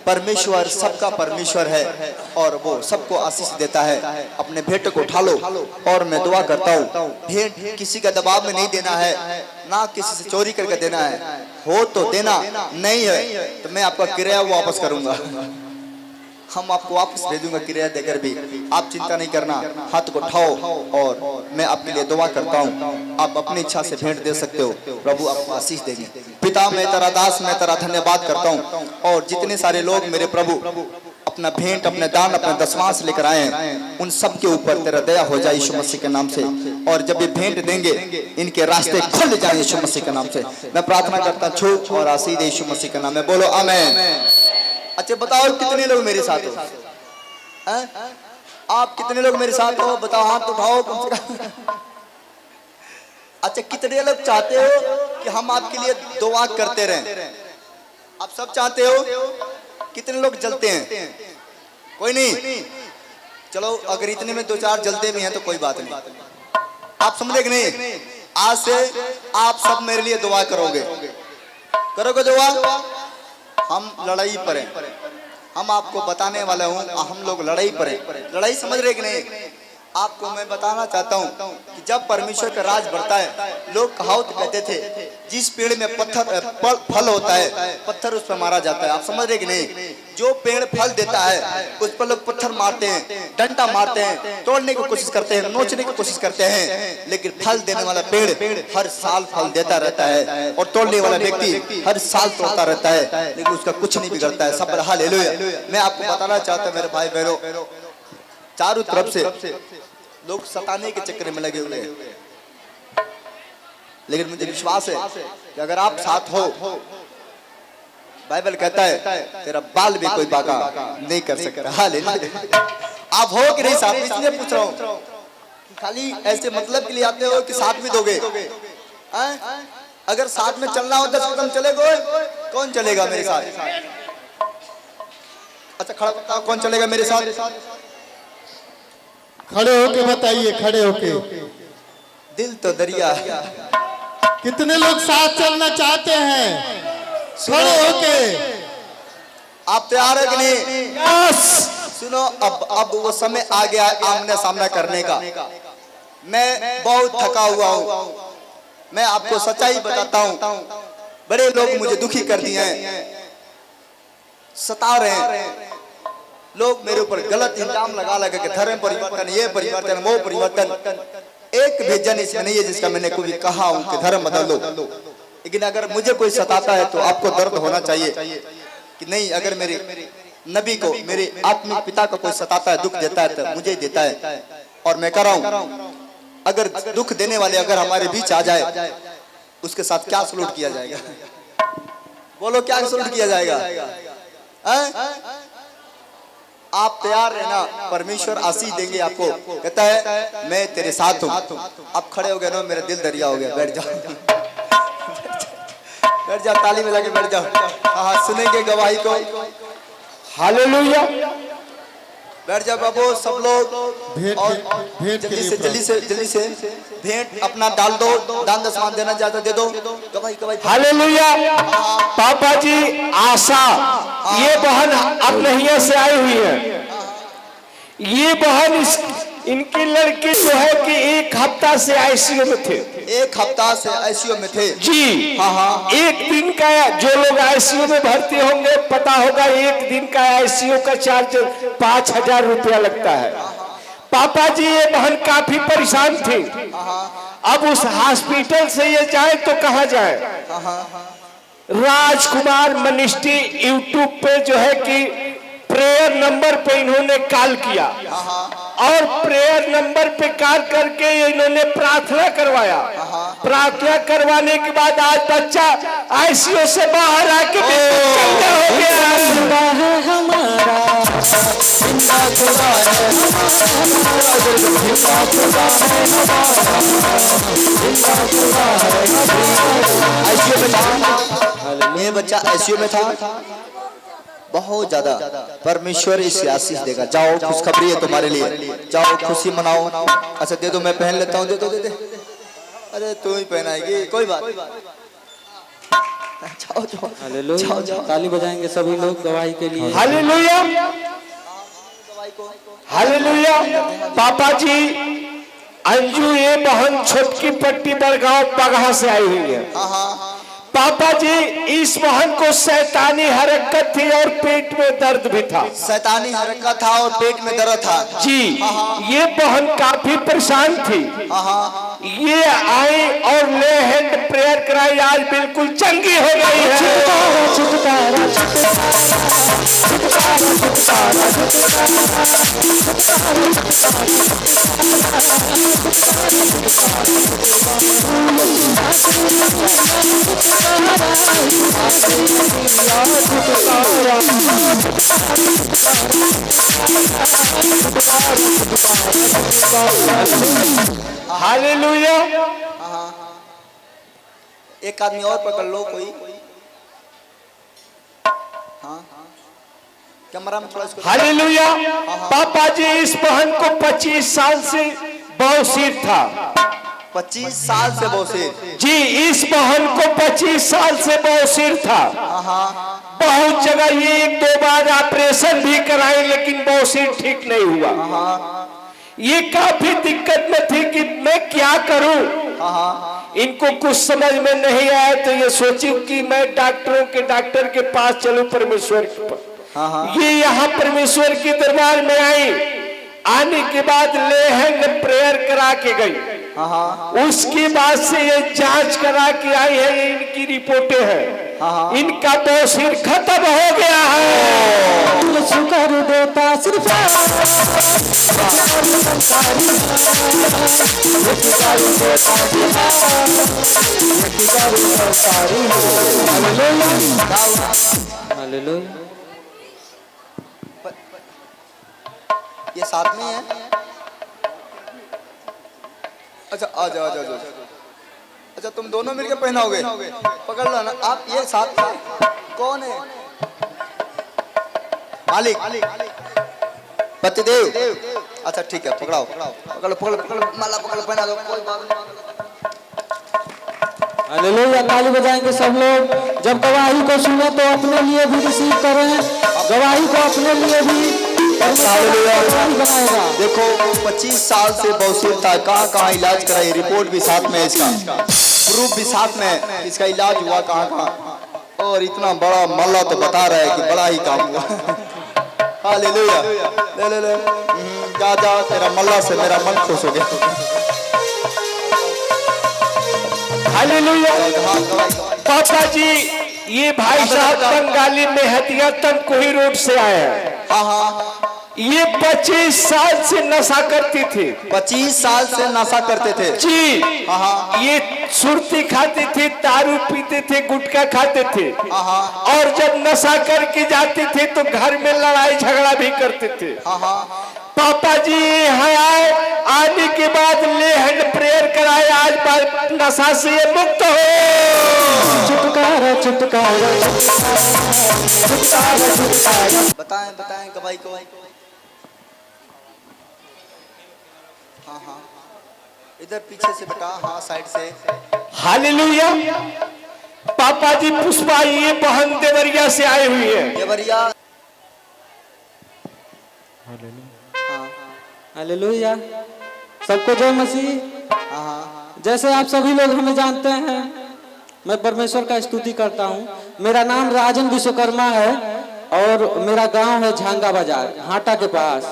परमेश्वर सबका परमेश्वर है और वो सबको आशीष देता है। अपने भेंट को उठा लो और मैं दुआ करता हूँ। भेंट किसी का दबाव में नहीं देना है, ना किसी से चोरी करके देना है। हो तो देना, नहीं है तो मैं आपका किराया वापस करूंगा। हम आपको वापस भेजूंगा किराया देकर भी। आप चिंता नहीं करना। हाथ को उठाओ और मैं आपके लिए दुआ करता हूँ। आप अपनी इच्छा से भेंट दे सकते हो, प्रभु आपको आशीष देंगे। पिता मैं तेरा दास, मैं तेरा धन्यवाद करता हूँ। और जितने सारे लोग मेरे प्रभु अपना भेंट, अपने दान, अपना दशमांश लेकर आए हैं, उन सब के ऊपर तेरा दया हो जाए यीशु मसीह के नाम से। और जब ये भेंट देंगे इनके रास्ते खुल जाए यीशु मसीह के नाम से। मैं प्रार्थना करता छू और आशीष यीशु मसीह के नाम में। बोलो आमीन। अच्छा बताओ कितने लोग मेरे साथ हो? हैं? आप कितने लोग मेरे साथ हो? बताओ, हाथ उठाओ कम से कम। अच्छा, कितने लोग चाहते हो कि हम आपके लिए दुआ करते रहें? आप सब चाहते हो? कितने लोग जलते हैं? कोई नहीं? चलो, अगर इतने में 2-4 जलते भी हैं तो कोई बात नहीं। आप समझे कि नहीं? आज से आप सब मेरे लिए दुआ करोगे। करोगे दुआ? हम लड़ाई पर हैं। हम आपको बताने वाले हूँ, हम लोग लड़ाई पर हैं। लड़ाई समझ रहे कि नहीं? आपको मैं बताना चाहता हूँ कि जब परमेश्वर का राज बढ़ता है, लोग कहावत कहते थे, जिस पेड़ में फल होता है पत्थर उस पर मारा जाता है। आप समझ रहे कि नहीं? जो पेड़ फल देता है उस पर लोग पत्थर मारते हैं, डंडा मारते हैं, तोड़ने की कोशिश करते हैं, नोचने की कोशिश करते हैं, लेकिन फल देने वाला पेड़ हर साल फल देता रहता है और तोड़ने वाला व्यक्ति हर साल तोड़ता रहता है, लेकिन उसका कुछ नहीं बिगड़ता है। सब हालेलुया। मैं आपको बताना चाहता हूँ मेरे भाई बहनों, चारों तरफ से लोग सताने के चक्कर में लगे हुए हैं, लेकिन मुझे विश्वास है कि अगर आप साथ हो, बाइबल कहता है तेरा बाल भी कोई बाका नहीं कर सकता। हालेलुया। आप हो कि नहीं साथ? इसलिए पूछ रहा हूँ, खाली ऐसे मतलब के लिए आते हो कि साथ भी दोगे? अगर साथ में चलना हो 10 कदम चलेगा, कौन चलेगा मेरे साथ? अच्छा, खड़ा कौन चलेगा मेरे साथ? खड़े होके बताइए, खड़े होके। दिल तो दरिया। कितने लोग साथ चलना चाहते हैं? खड़े होके। आप तैयार है कि नहीं? सुनो, अब वो समय आ गया आमने सामना करने का। मैं बहुत थका हुआ हूँ। मैं आपको सच्चाई बताता हूँ, बड़े लोग मुझे दुखी कर दिए हैं, सता रहे हैं। लोग मेरे ऊपर गलत इल्जाम लगा के धर्म परिवर्तन, ये परिवर्तन, वो परिवर्तन, एक भी जन इसमें नहीं है जिसका मैंने कभी कहा हूं कि धर्म बदल दो। लेकिन अगर मुझे कोई सताता है तो आपको दर्द होना चाहिए कि नहीं, अगर मेरे नबी को, मेरे आत्मिक पिता को कोई सताता है, दुख देता है, तो मुझे देता है और मैं कर रहा हूं। अगर दुख देने वाले अगर हमारे बीच आ जाए, उसके साथ क्या सलूट किया जाएगा? बोलो, क्या सलूट किया जाएगा? आप तैयार रहना, परमेश्वर आशीष देंगे आपको। कहता है मैं तेरे साथ हूँ। आप खड़े हो गए ना, मेरा दिल दरिया हो गया। बैठ जाओ, बैठ जाओ, ताली मिला के बैठ जाओ। हाँ, सुनेंगे गवाही को। हालेलुया। बैठ जाओ बाबू, सब लोग। और जल्दी से भेंट अपना डाल दो, दान दशमान देना चाहता दे दो। गवाही गवाही। हालेलुया। पापा जी, आशा, ये बहन अब नहिया से आई हुई है। ये बहन इनके लड़के जो है कि 1 हफ्ता से आईसीयू में थे। 1 हफ्ता से आईसीयू में थे जी। हाँ। एक दिन का, जो लोग आईसीयू में भर्ती होंगे पता होगा, एक दिन का आईसीयू का चार्ज 5000 रुपया लगता है। पापा जी, ये बहन काफी परेशान थी। अब उस हॉस्पिटल से ये जाए तो कहाँ जाए? राजकुमार मिनिस्ट्री यूट्यूब पे जो है कि प्रेयर नंबर पे इन्होंने कॉल किया और प्रेयर नंबर पे कॉल करके इन्होंने प्रार्थना करवाया। प्रार्थना करवाने के बाद आज बच्चा आईसीयू से बाहर आके जिंदा हो गया। ये बच्चा आईसीयू में था, बहुत ज्यादा। परमेश्वर इसे आशीष देगा। जाओ, खुशखबरी है तुम्हारे लिए, जाओ खुशी मनाओ। अच्छा दे दो, मैं पहन लेता हूँ। दे दो, दे दे। अरे तू ही पहनाएगी, कोई बात। जाओ जाओ जाओ, ताली बजाएंगे सभी लोग गवाही के लिए। Hallelujah, hallelujah. पापा जी, अंजू ये बहन छोटकी पट्टी बड़गांव पगहा से आई हुई है। पापा जी, इस बहन को शैतानी हरकत थी और पेट में दर्द भी था। शैतानी हरकत था और पेट में दर्द था जी। ये बहन काफी परेशान थी। ये आई और ले हैंड प्रेयर कराई, आज बिल्कुल चंगी हो गई है। हालेलुया। एक आदमी और पकड़ लो कोई। हाँ कैमरा में थोड़ा इसको। हालेलुया। पापा जी इस बहन को 25 साल से बवासीर था। 25 साल से बवासीर? जी, इस बहन को 25 साल से बवासीर था। बहुत जगह ये 1-2 बार ऑपरेशन भी कराए, लेकिन बवासीर ठीक नहीं हुआ। ये काफी दिक्कत में थी कि मैं क्या करूं। इनको कुछ समझ में नहीं आया, तो ये सोची कि मैं डॉक्टर के पास चलूं, परमेश्वर के पास। ये यहाँ परमेश्वर के दरबार में आई। आने के बाद ले हैंड प्रेयर करा के गई। उसके बाद से ये जांच करा के आई है, ये इनकी रिपोर्टें हैं। इनका बवासीर खत्म हो गया है। शुक्र देता सिर्फ हालेलुया। ये साथ में है? अच्छा आ जाओ आ जाओ। अच्छा तुम दोनों मिलकर पहनाओगे? पकड़ लो ना आप, ये साथ में कौन है? मालिक पतिदेव। अच्छा ठीक है, पकड़ाओ पकड़ो माला पकड़ो, पहना दो, कोई बात नहीं। हालेलुया। ताली बजाएंगे सब लोग। जब गवाही को सुने तो अपने लिए भी रिसीव करें, गवाही को अपने लिए भी बनाएगा। देखो 25 साल से बवासीर था, कहाँ इलाज कराई, रिपोर्ट भी साथ में, इसका प्रूफ भी साथ में, इसका इलाज हुआ कहाँ। और इतना बड़ा मल्ला तो बता रहा है कि बड़ा ही काम हुआ। हालेलुया। ले जा तेरा मल्ला से मेरा मन खुश हो गया। हालेलुया। पापा जी ये भाई साहब बंगाली में हतिया तमकुही रोड से आए हैं। ये 25 साल से नशा करती थी। 25 साल से नशा करते थे? जी। ये सुरती खाते थे, दारू पीते थे, गुटखा खाते थे। और जब नशा करके जाते थे तो घर में लड़ाई झगड़ा भी करते थे। पापा जी यहाँ आए, आने के बाद ले हैंड प्रेयर कराए, आज नशा से ये मुक्त हो। छुटकारा छुटकारा बताएं गवाही को। हाँ इधर पीछे से बेटा, हाँ साइड से। हालेलुया। पापा जी पुष्पा ये बहन देवरिया से आई हुई है। देवरिया। हालेलुया। सबको जय मसीह। जैसे आप सभी लोग हमें जानते हैं, मैं परमेश्वर का स्तुति करता हूँ। मेरा नाम राजन विश्वकर्मा है और मेरा गांव है झांगा बाजार, हाटा के पास।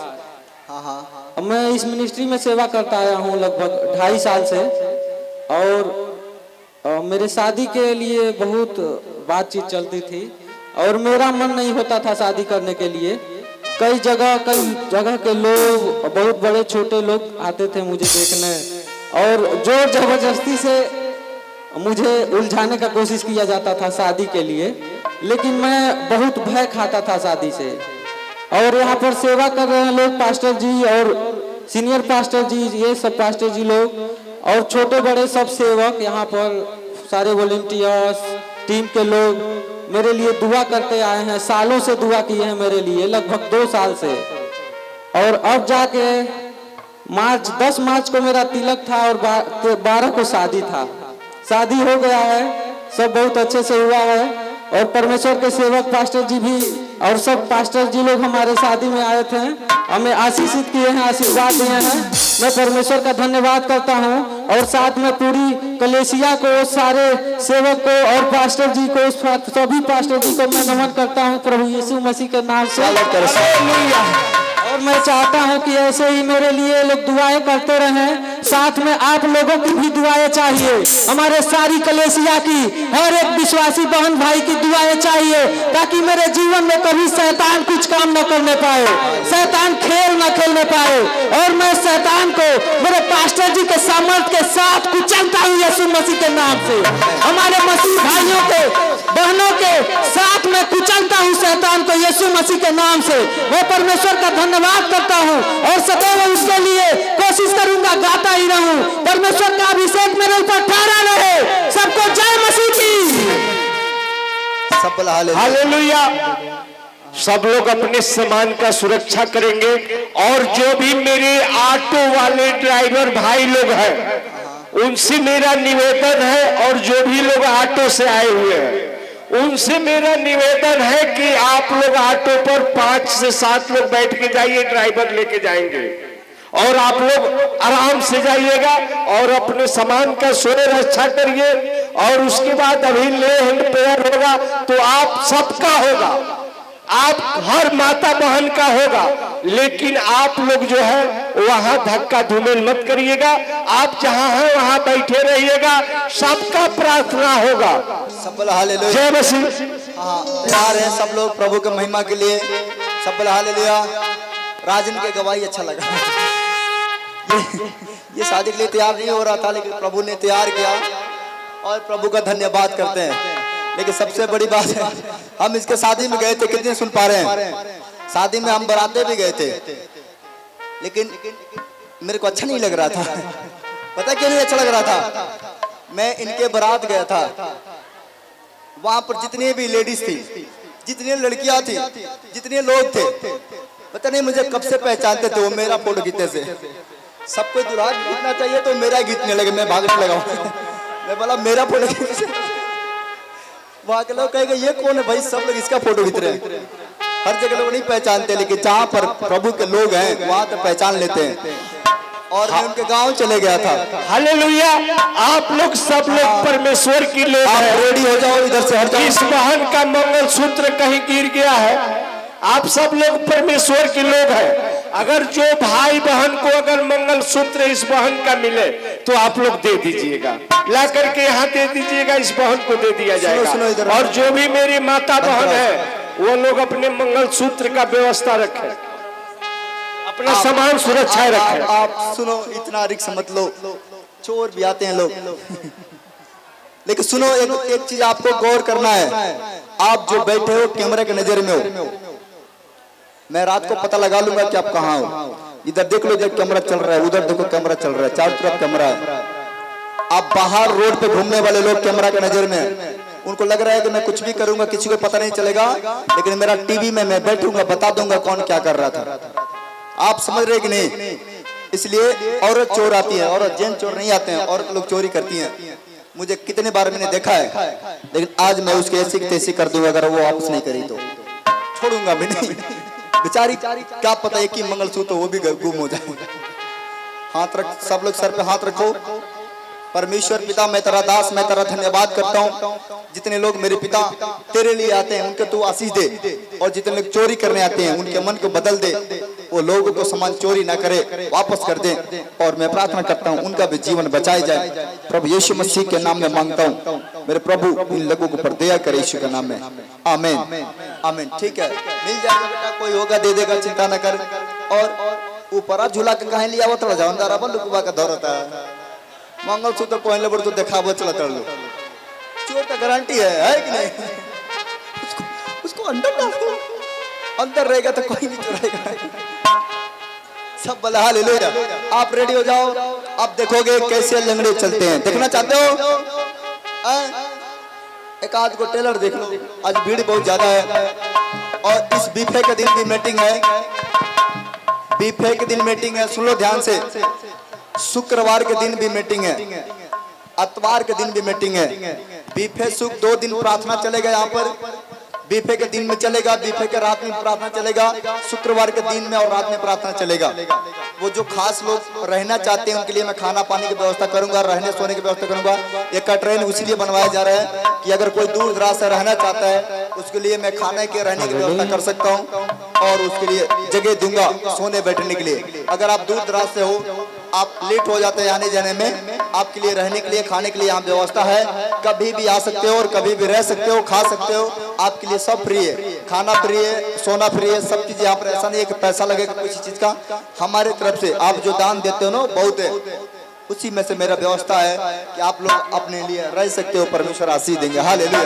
मैं इस मिनिस्ट्री में सेवा करता आया हूँ लगभग 2.5 साल से। और मेरे शादी के लिए बहुत बातचीत चलती थी और मेरा मन नहीं होता था शादी करने के लिए। कई जगह के लोग, बहुत बड़े छोटे लोग आते थे मुझे देखने और जोर जबरदस्ती से मुझे उलझाने का कोशिश किया जाता था शादी के लिए, लेकिन मैं बहुत भय खाता था शादी से। और यहाँ पर सेवा कर रहे हैं लोग, पास्टर जी और सीनियर पास्टर जी, ये सब पास्टर जी लोग और छोटे बड़े सब सेवक, यहाँ पर सारे वॉलंटियर्स टीम के लोग मेरे लिए दुआ करते आए हैं। सालों से दुआ किए हैं मेरे लिए, लगभग 2 साल से। और अब जाके 10 मार्च को मेरा तिलक था और 12 को शादी था। शादी हो गया है, सब बहुत अच्छे से हुआ है। और परमेश्वर के सेवक पास्टर जी भी और सब पास्टर जी लोग हमारे शादी में आए थे, हमें आशीषित किए हैं, आशीर्वाद दिए हैं। मैं परमेश्वर का धन्यवाद करता हूं और साथ में पूरी कलेसिया को, सारे सेवक को और पास्टर जी को, सभी पास्टर जी को मैं नमन करता हूं प्रभु यीशु मसीह के नाम से। और मैं चाहता हूं कि ऐसे ही मेरे लिए लोग दुआएं करते रहें। साथ में आप लोगों की भी दुआएं चाहिए, हमारे सारी कलेसिया की, हर एक विश्वासी बहन भाई की दुआएं चाहिए, ताकि मेरे जीवन में कभी शैतान कुछ काम न करने पाए, शैतान खेल न खेलने पाए। और मैं शैतान को मेरे पास्टर जी के सामर्थ्य के साथ कुचलता हूँ यीशु मसीह के नाम से। हमारे मसीह भाइयों के बहनों के साथ में कुचलता हूँ शैतान को यीशु मसीह के नाम से। मैं परमेश्वर का धन्यवाद करता हूँ और सदैव उसके लिए कोशिश करूंगा, गाता ही रहूं। परमेश्वर का अभिषेक मेरे ऊपर ठहरा रहे। सबको जय मसीह की। सब हालेलुया। सब लोग अपने सामान का सुरक्षा करेंगे। और जो भी मेरे ऑटो वाले ड्राइवर भाई लोग हैं उनसे मेरा निवेदन है, और जो भी लोग ऑटो से आए हुए हैं उनसे मेरा निवेदन है कि आप लोग ऑटो पर 5 से 7 लोग बैठ के जाइए, ड्राइवर लेके जाएंगे और आप लोग आराम से जाइएगा और अपने सामान का स्वयं रक्षा करिए। और उसके बाद अभी ले हैंड प्रेयर होगा तो आप सबका होगा, आप हर माता बहन का होगा, लेकिन आप लोग जो है वहां धक्का धूमेल मत करिएगा। आप जहां हैं वहां बैठे रहिएगा, सबका प्रार्थना होगा। सब हालेलुया। जय मसीह। हाँ, तैयार हैं सब लोग प्रभु के महिमा के लिए। सब हालेलुया। राजन के गवाही अच्छा लगा। ये शादी के लिए तैयार नहीं हो रहा था, लेकिन प्रभु ने तैयार किया और प्रभु का धन्यवाद करते हैं। लेकिन सबसे बड़ी बात है, हम इसके शादी में गए थे, कितने सुन पा रहे हैं? शादी में हम बराते भी गए थे, लेकिन मेरे को अच्छा नहीं लग रहा था। पता क्यों नहीं अच्छा लग रहा था? मैं इनके बारात गया था, वहां पर जितनी भी लेडीज थी, जितनी लड़कियां थी, जितने लोग थे, पता नहीं मुझे कब से पहचानते थे वो मेरा फोटो खींचने से। सबको दुल्हा खींचना चाहिए तो मेरा खींचने लगे, मैं भागने लगा। मैं बोला मेरा फोटो खींच, वहां के लोग कहेंगे ये कौन है भाई, सब लोग इसका फोटो खींच रहे हैं। हर जगह लोग नहीं पहचानते, लेकिन जहाँ पर प्रभु के लोग हैं वहां तो पहचान लेते हैं। और मैं उनके गांव चले गया था। हालेलुया। आप लोग सब लोग परमेश्वर की लोग हैं। रेडी हो जाओ, इधर से हट जाओ। इस बहन का मंगलसूत्र कहीं गिर गया है, आप सब लोग परमेश्वर के लोग हैं। अगर जो भाई बहन को अगर मंगलसूत्र इस बहन का मिले तो आप लोग दे दीजिएगा, ला करके यहाँ दे दीजिएगा, इस बहन को दे दिया जाएगा। और जो भी मेरी माता बहन है वो लोग अपने मंगलसूत्र का व्यवस्था रखें, अपना सामान सुरक्षा रखें। आप सुनो, इतना रिक्स मत लो, चोर भी आते हैं लोग। लेकिन सुनो, एक चीज आपको गौर करना है। आप जो बैठे हो कैमरे के नजर में हो, मैं रात को पता लगा लूंगा कि आप कहाँ हो। इधर देख लो, जब कैमरा चल रहा है, उधर देखो कैमरा चल रहा है, चारों तरफ कैमरा है। आप बाहर रोड पे घूमने वाले लोग कैमरा के नजर में, उनको लग रहा है कि मैं कुछ भी करूंगा किसी को पता नहीं चलेगा, लेकिन मेरा टीवी में मैं बैठूंगा, बता दूंगा कौन क्या कर रहा था। आप समझ रहे कि नहीं? इसलिए औरत चोर आती है, औरत जेंट्स चोर नहीं आते हैं, औरत लोग चोरी करती हैं। मुझे कितने बार मैंने देखा है, लेकिन आज मैं उसके ऐसी तैसी कर दूंगा, अगर वो वापस नहीं करी तो छोड़ूंगा भी नहीं। बेचारी क्या पता है कि मंगलसूत्र वो भी गुम हो जाए। हाथ रख, सब लोग सर पे हाथ रखो। परमेश्वर पिता, मैं तेरा दास, मैं तेरा धन्यवाद करता हूँ। जितने लोग मेरे पिता तेरे लिए आते हैं उनके तू आशीष दे, और जितने लोग चोरी करने आते हैं उनके मन को बदल दे, वो लोगों को सामान चोरी ना करे, वापस कर दे। और मैं प्रार्थना करता हूँ उनका भी जीवन बचाया जाए। प्रभु यीशु मसीह के नाम में मांगता हूँ, मेरे प्रभु इन लोगों को पर दया करे यीशु के नाम में। आमीन, आमीन। ठीक है, मिल जाएगा बेटा, कोई होगा दे देगा, चिंता न कर। और ऊपर झूला के कहीं लिया थोड़ा जानदार लुकुबा का दौर होता है। मंगलसूत्र पहले बड़ तो दिखावा चला कर लो, चोर का गारंटी है कि नहीं? उसको अंदर डाल दो, अंदर रहेगा तो कोई नहीं चुराएगा। सब बला हालेलुया। आप रेडी हो जाओ, आप देखोगे कैसे लंगड़े चलते हैं। देखना चाहते हो? एक आध को टेलर देख लो, आज भीड़ बहुत ज्यादा है। और इस बीफे के दिन भी मीटिंग है, बीफे के दिन मीटिंग है, सुन लो ध्यान से। शुक्रवार के दिन भी मीटिंग है, इतवार के दिन भी मीटिंग है। बीफे सुख 2 दिन प्रार्थना चलेगा यहाँ पर। बीफे के दिन में चलेगा, बीफे के रात में प्रार्थना चलेगा, शुक्रवार के दिन में और रात में प्रार्थना चलेगा। वो जो खास लोग रहना चाहते हैं उनके लिए मैं खाना पानी की व्यवस्था करूंगा, रहने सोने की व्यवस्था करूंगा। ये कटरेन इसलिए बनवाया जा रहा है कि अगर कोई दूर दराज से रहना चाहता है उसके लिए मैं खाने के रहने की व्यवस्था कर सकता हूँ और उसके लिए जगह दूंगा सोने बैठने के लिए। अगर आप दूर दराज से हो, आप लेट हो जाते हैं आने जाने में, आपके लिए रहने के लिए खाने के लिए यहाँ व्यवस्था है। कभी भी आ सकते हो और कभी भी रह सकते हो, खा सकते हो, आपके लिए सब फ्री है, खाना फ्री है, सोना फ्री है, सब चीज यहाँ पर। ऐसा नहीं है कि पैसा लगेगा किसी चीज का। हमारे तरफ से आप जो दान देते हो ना बहुत है, उसी में से मेरा व्यवस्था है कि आप लोग अपने लिए रह सकते हो, परमेश्वर आशीष देंगे। हालेलुया।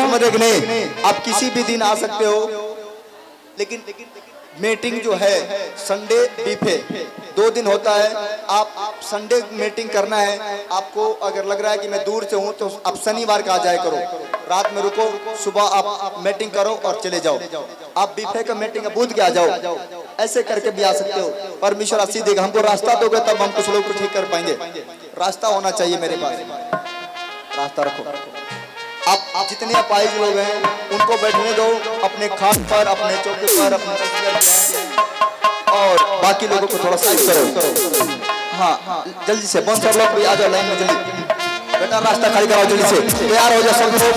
समझ कि नहीं? आप किसी भी दिन आ सकते हो, लेकिन मीटिंग जो है संडे बीफे 2 दिन होता है। आप संडे मीटिंग करना है, आपको अगर लग रहा है कि मैं दूर से हूं तो आप शनिवार का आ जाया करो, रात में रुको, सुबह आप मीटिंग करो और चले जाओ। आप बीफे का मीटिंग बुध के आ जाओ, ऐसे करके भी आ सकते हो। परमेश्वर आशीष देगा। हमको रास्ता दोगे तब हम कुछ लोग को ठीक कर पाएंगे। रास्ता होना चाहिए मेरे पास, रास्ता रखो। आप जितने अपाहिज लोग हैं उनको बैठने दो अपने खाट पर, अपने चौके पर, अपने और बाकी लोगों को थोड़ा साइड करो। हाँ जल्दी से बंद सब लोग भी आ जाओ लाइन में, जल्दी बेटा रास्ता खाली कराओ, जल्दी से तैयार हो जाओ सब लोग।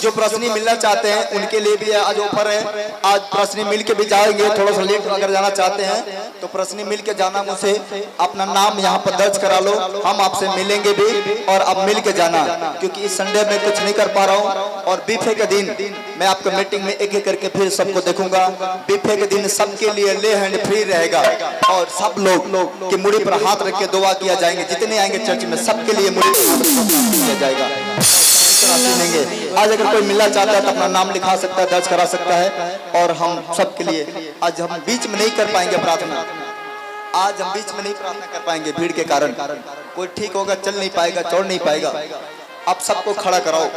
जो प्रश्नी मिलना चाहते हैं उनके लिए भी आज ऑफर है। आज प्रश्नी मिल के भी जाएंगे, थोड़ा सा लेट अगर जाना चाहते हैं तो प्रश्नी मिल के जाना, मुझसे अपना नाम यहाँ पर दर्ज करा लो, हम आपसे मिलेंगे भी और अब मिल के जाना, क्योंकि इस संडे में कुछ नहीं कर पा रहा हूँ। और बीफे के दिन मैं आपको मीटिंग में एक एक करके फिर सबको देखूंगा। बीफे के दिन सबके लिए ले हैंड फ्री रहेगा और सब लोग की मुड़ी पर हाथ रख के दुआ किया जाएंगे। जितने आएंगे चर्च में सबके लिए मुड़ी किया जाएगा। आज अगर कोई मिलना चाहता है तो अपना नाम लिखा सकता है, दर्ज करा सकता है। और हम सबके लिए आज हम बीच में नहीं कर पाएंगे प्रार्थना, आज हम बीच में नहीं प्रार्थना कर पाएंगे भीड़ के कारण। कोई ठीक होगा, चल नहीं पाएगा, चौड़ नहीं पाएगा। आप सबको खड़ा कराओ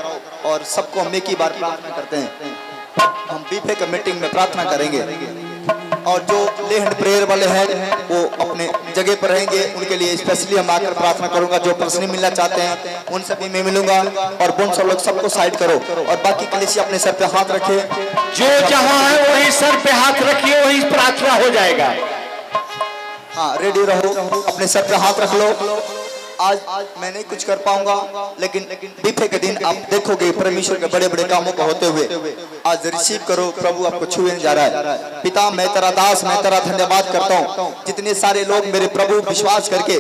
और सबको हम एक ही बार प्रार्थना करते हैं। हम बीफे का मीटिंग में प्रार्थना करेंगे और जो ले हैंड प्रेयर वाले हैं वो अपने जगह पर रहेंगे, उनके लिए स्पेशली हम आकर प्रार्थना करूंगा। जो पर्सनली मिलना चाहते हैं उनसे भी मैं मिलूंगा। और बोन सब लोग सबको साइड करो और बाकी कलीसिया अपने सर पे हाथ रखे। जो जहां है वही सर पे हाथ रखिए, वही प्रार्थना हो जाएगा। हाँ रेडी रहो, अपने सर पे हाथ रख लो। आज मैं नहीं कुछ कर पाऊंगा, लेकिन बीफे के दिन आप देखोगे परमेश्वर के बड़े बड़े कामों को होते हुए। आज रिसीव करो, प्रभु आपको छूने जा रहा है। पिता मैं तेरा दास, मैं तेरा धन्यवाद करता हूँ। जितने सारे लोग मेरे प्रभु विश्वास करके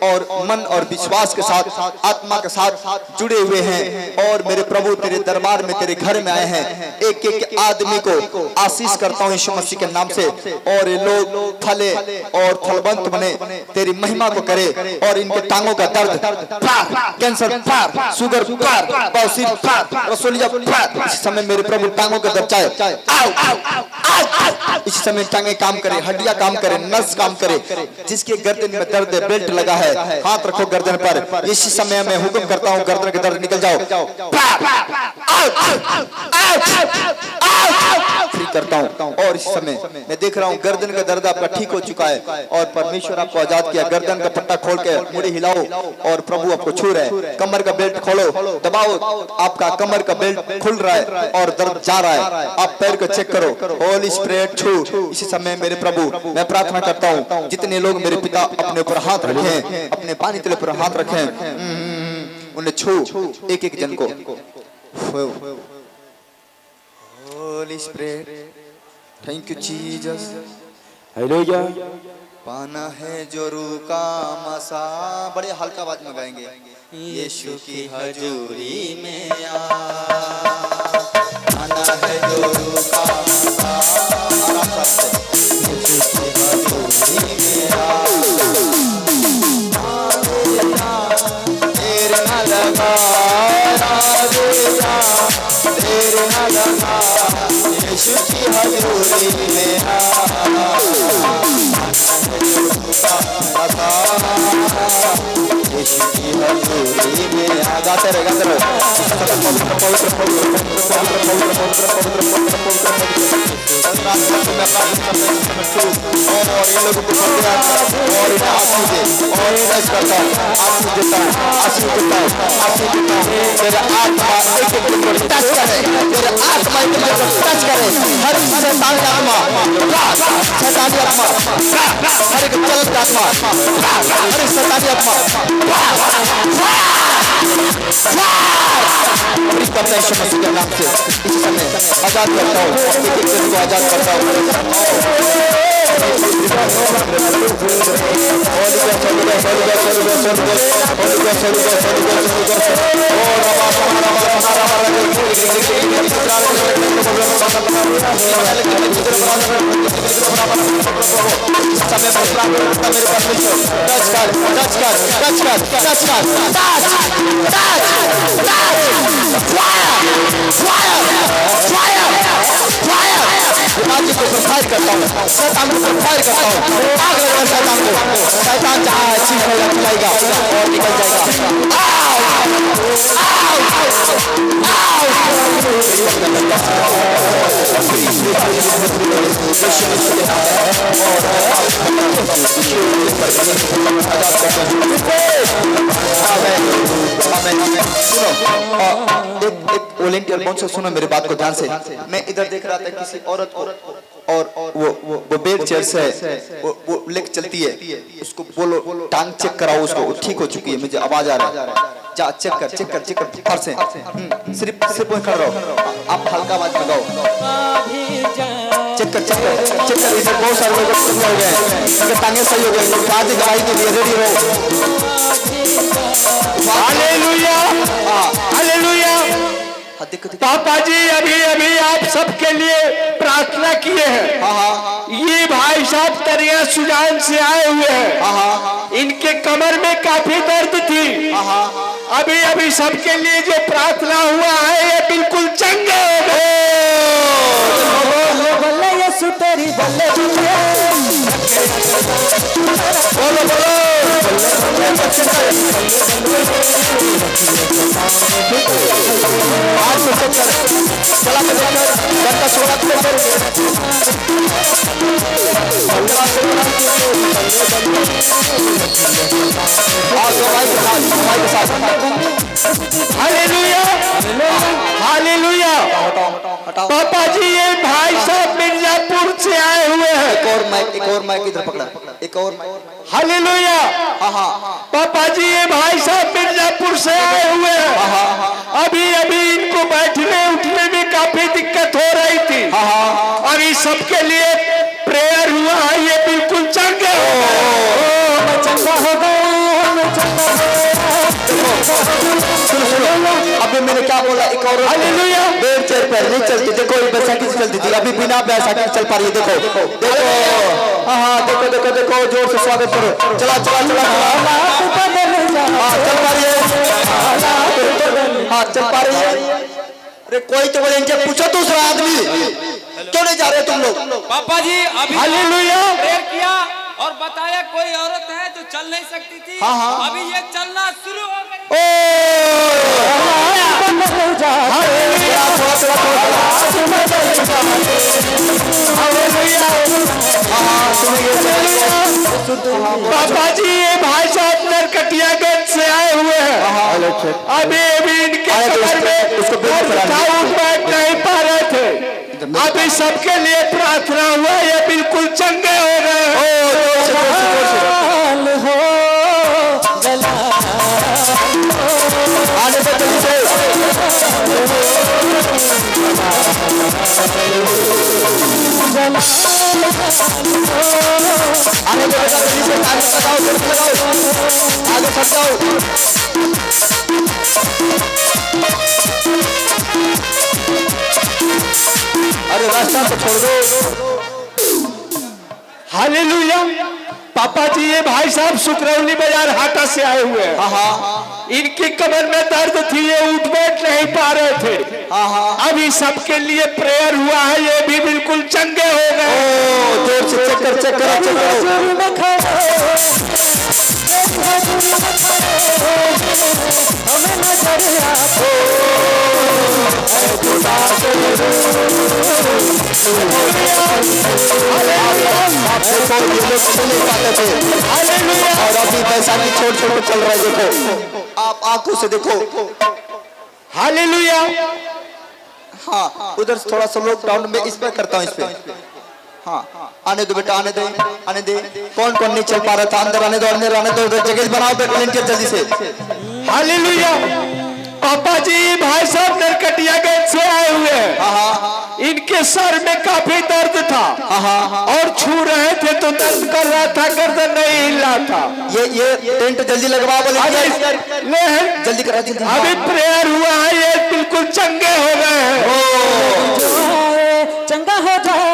और मन और विश्वास के साथ, आत्मा के साथ जुड़े हुए हैं और मेरे प्रभु तेरे दरबार में, तेरे घर में आए हैं, एक एक आदमी को आशीष करता हूँ यीशु मसीह के नाम से। और ये लोग फले और फलवंत बने, तेरी महिमा को करे और इनके टांगों का दर्द पार, कैंसर पार, शुगर पार, बवासीर पार, रसोलिया पार, इस समय मेरे प्रभु टांगों का दर्द चाहे इस समय टांगे काम करे, हड्डियां काम करे, नस काम करे। जिसके गर्दन में दर्द है, बेल्ट लगा है, हाथ रखो गर्दन पर। इसी समय मैं हुक्म करता हूँ गर्दन के दर्द निकल जाओ, फ्री करता हूँ। और इस समय मैं देख रहा हूँ गर्दन का दर्द आपका ठीक हो चुका है और परमेश्वर आपको आजाद किया। गर्दन का पट्टा खोल के मुड़ी हिलाओ और प्रभु आपको छू रहे हैं। कमर का बेल्ट खोलो, दबाओ, आपका कमर का बेल्ट खुल रहा है और दर्द जा रहा है। आप पैर को चेक करो, होली स्पिरिट छू। इसी समय मेरे प्रभु मैं प्रार्थना करता हूँ जितने लोग मेरे पिता अपने ऊपर हाथ रखे हैं, अपने पानी तले पर हाथ रखे हैं, उन्हें छू एक एक जन को। Holi spirit thank you Jesus. Hallelujah. पाना है जो रूका मसा, बड़े हल्का आवाज में गाएंगे। यीशु की हजूरी में आ, पाना है जो रूका मसा, आराम से। यीशु की हजूरी में आ, देर न लगा, देर न लगा, यीशु की हजूरी में आ, गाते रहे आजाद करता हूँ, एक जन को आजाद करता हूँ। राज्य को फायर करता हूँ, शैतान को फायर करता हूँ, आग लगा शैतान को, शैतान जहाँ चीज होगा खिलाएगा और निकल जाएगा। एक वॉलंटियर बाउंसर सुनो मेरी बात को ध्यान से। मैं इधर देख रहा था किसी औरत को और वो बेड चेयर से वो लेक चलती है, उसको बोलो टांग चेक कराओ उसको, वो ठीक हो चुकी है, मुझे आवाज आ रहा है, जा चेक कर फर से सिर्फ खड़ा रहो, आप हल्का आवाज में गाओ, चेक कर इधर बहुत सारे लोग हो गए, इनके टांगे सही हो गए, आज गवाही के लिए रेडी रहो। Hallelujah hallelujah. पापा जी अभी अभी आप सबके लिए प्रार्थना किए हैं। ये भाई साहब तरिया सुजान से आए हुए हैं, इनके कमर में काफी दर्द थी, अभी अभी सबके लिए जो प्रार्थना हुआ है ये बिल्कुल चंगे हो गए। बोलो बोलो चला का छोड़ा हालेलुया हालेलुया। पापा जी ये भाई साहब मिर्जापुर से आए हुए हैं। एक और माइक इधर पकड़ा, एक और हालेलुया। पापा जी ये भाई साहब मिर्जापुर से आए हुए हैं, अभी अभी इनको बैठने उठने में काफी दिक्कत हो रही थी, अभी सबके लिए प्रेयर हुआ है, ये बिल्कुल चंगे हो गए। अभी मैंने क्या बोला, एक और हालेलुया। बेड चेयर पर नहीं चलती, देखो ये बैसाखी से चलती थी, अभी बिना बैसाखी चल पा रही है, देखो देखो जोर से स्वागत करो, चला चल पा रही है, चल पा रही है। अरे कोई तो बोले इनसे पूछो दूसरा आदमी क्यों नहीं जा रहे तुम लोग। पापा जी अभी हालेलुया प्रेयर किया और बताया कोई औरत है जो चल नहीं सकती थी, अभी ये चलना शुरू हो गई। पापा जी ये भाई साहब नरकटियागंज से आए हुए हैं, अभी अभी इनके कमर में बैठ नहीं पा रहे थे, अभी सबके लिए प्रार्थना हुआ, ये बिल्कुल चंगे हो गए। आगे जाओ। अरे रास्ता तो छोड़ दो। हालेलुया। पापा जी ये भाई साहब सुकरौली बाजार हाटा से आए हुए हैं, इनकी कमर में दर्द थी, ये उठ बैठ नहीं पा रहे थे, अभी सबके लिए प्रेयर हुआ है, ये भी बिल्कुल चंगे हो गए। जोर से चेक कर हमें देखो ये लोग चल नहीं पाते थे और अभी पैसा की छोड़ छोड़ के चल रहा है। देखो आप आंखों से देखो। हालेलुया। हाँ उधर थोड़ा सा लोग डाउन में इस पे करता हूँ, इस पे। हाँ आने दो बेटा, आने दे, आने दे। कौन कौन नहीं चल पा रहा था, अंदर आने दो, अंदर आने दो। जगह बनाओ वॉलंटियर जल्दी से। हालेलुया। पापा जी भाई साहब नरकटियागंज से आए हुए हैं। इनके सर में काफी दर्द था और छू रहे थे तो दर्द कर रहा था, गर्दन नहीं हिल रहा था। ये टेंट जल्दी लगवाओ वॉलंटियर, जल्दी करा जल्दी। अभी प्रेयर हुआ है, ये बिल्कुल चंगे हो गए हैं। चंगा हो जाए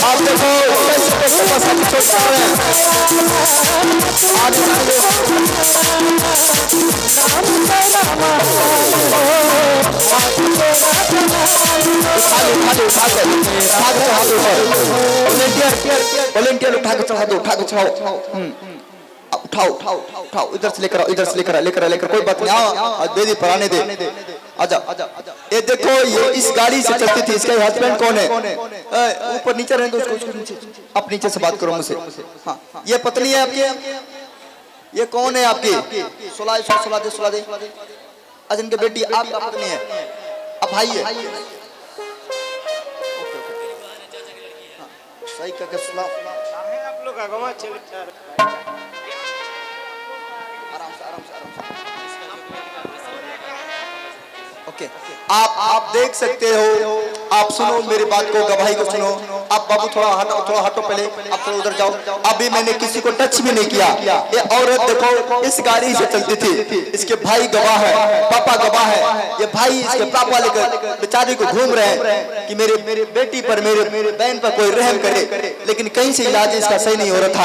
आप देखो वॉलंटियर उठा के चढ़ा दो, उठा के चढ़ाओ। उठाओ उठाओ उठाओ, इधर से लेकर आओ, इधर से लेकर कोई बात नहीं। आओ दे पर आने दे। आजा आजा। ये देखो ये इस गाड़ी से चलती थी। इसका हस्बैंड कौन है? ऊपर नीचे रहने दो उसको नीचे। आप नीचे से बात करो मुझसे। हाँ ये पत्नी है आपकी? ये कौन है आपकी? सुला दे। अच्छा इनकी बेटी आपका पत्नी है, आप भाई है? सही करके सुना आप लोग आराम से। ओके आप देख सकते हो। आप सुनो मेरी बात को, गवाही को सुनो। आप बाबू थोड़ा हटो पहले, आप थोड़ा उधर जाओ। अभी मैंने किसी को टच भी नहीं किया। ये औरत देखो इस गाड़ी से चलती थी। इसके भाई गवाह है, पापा गवाह है। ये भाई इसके पापा लेकर बेचारी को घूम रहे हैं कि मेरे बेटी पर, मेरे बहन पर कोई रहम करे, लेकिन कहीं से इलाज इसका सही नहीं हो रहा था।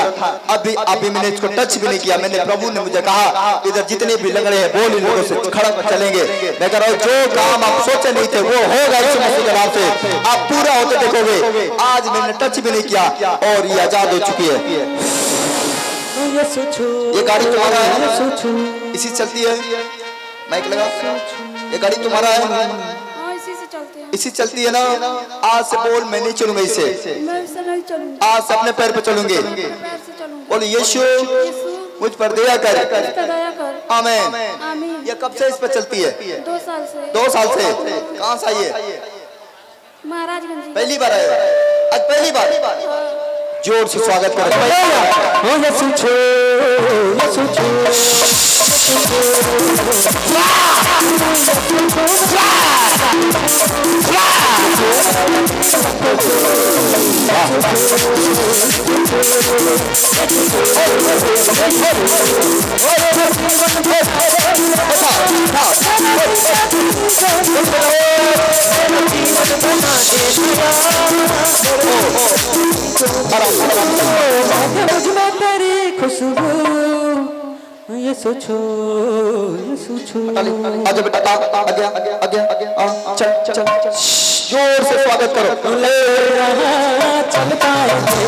अभी मैंने इसको टच भी नहीं किया। मैंने प्रभु ने मुझे कहा इधर जितने भी लंगड़े हैं बोल इन लोगों से खड़ा चलेंगे। मैं कह रहा हूँ जो काम आप सोचे नहीं थे वो होगा इस मसीह के नाम से। आप पूरा होते देखोगे। आज मैंने टच भी नहीं किया और ये आजाद हो चुकी है। ये गाड़ी तुम्हारा है? इसी चलती है? माइक लगा। ये गाड़ी तुम्हारा है? इसी चलती है ना? आज से बोल मैं नहीं चलूंगा इसे, आज से अपने पैर पे चलूंगे। बोल यीशु मुझ पर दया कर। आमीन। ये कब से इस पर चलती है? 2 साल से। 2 साल से। कहाँ से आई है? महाराजगंज। पहली बार आए? आज पहली बार? जोर से स्वागत करो। मुझमें तेरी खुशबू ये सोचो आजा बेटा आगे चल जोर से स्वागत करो। चल पाएंगे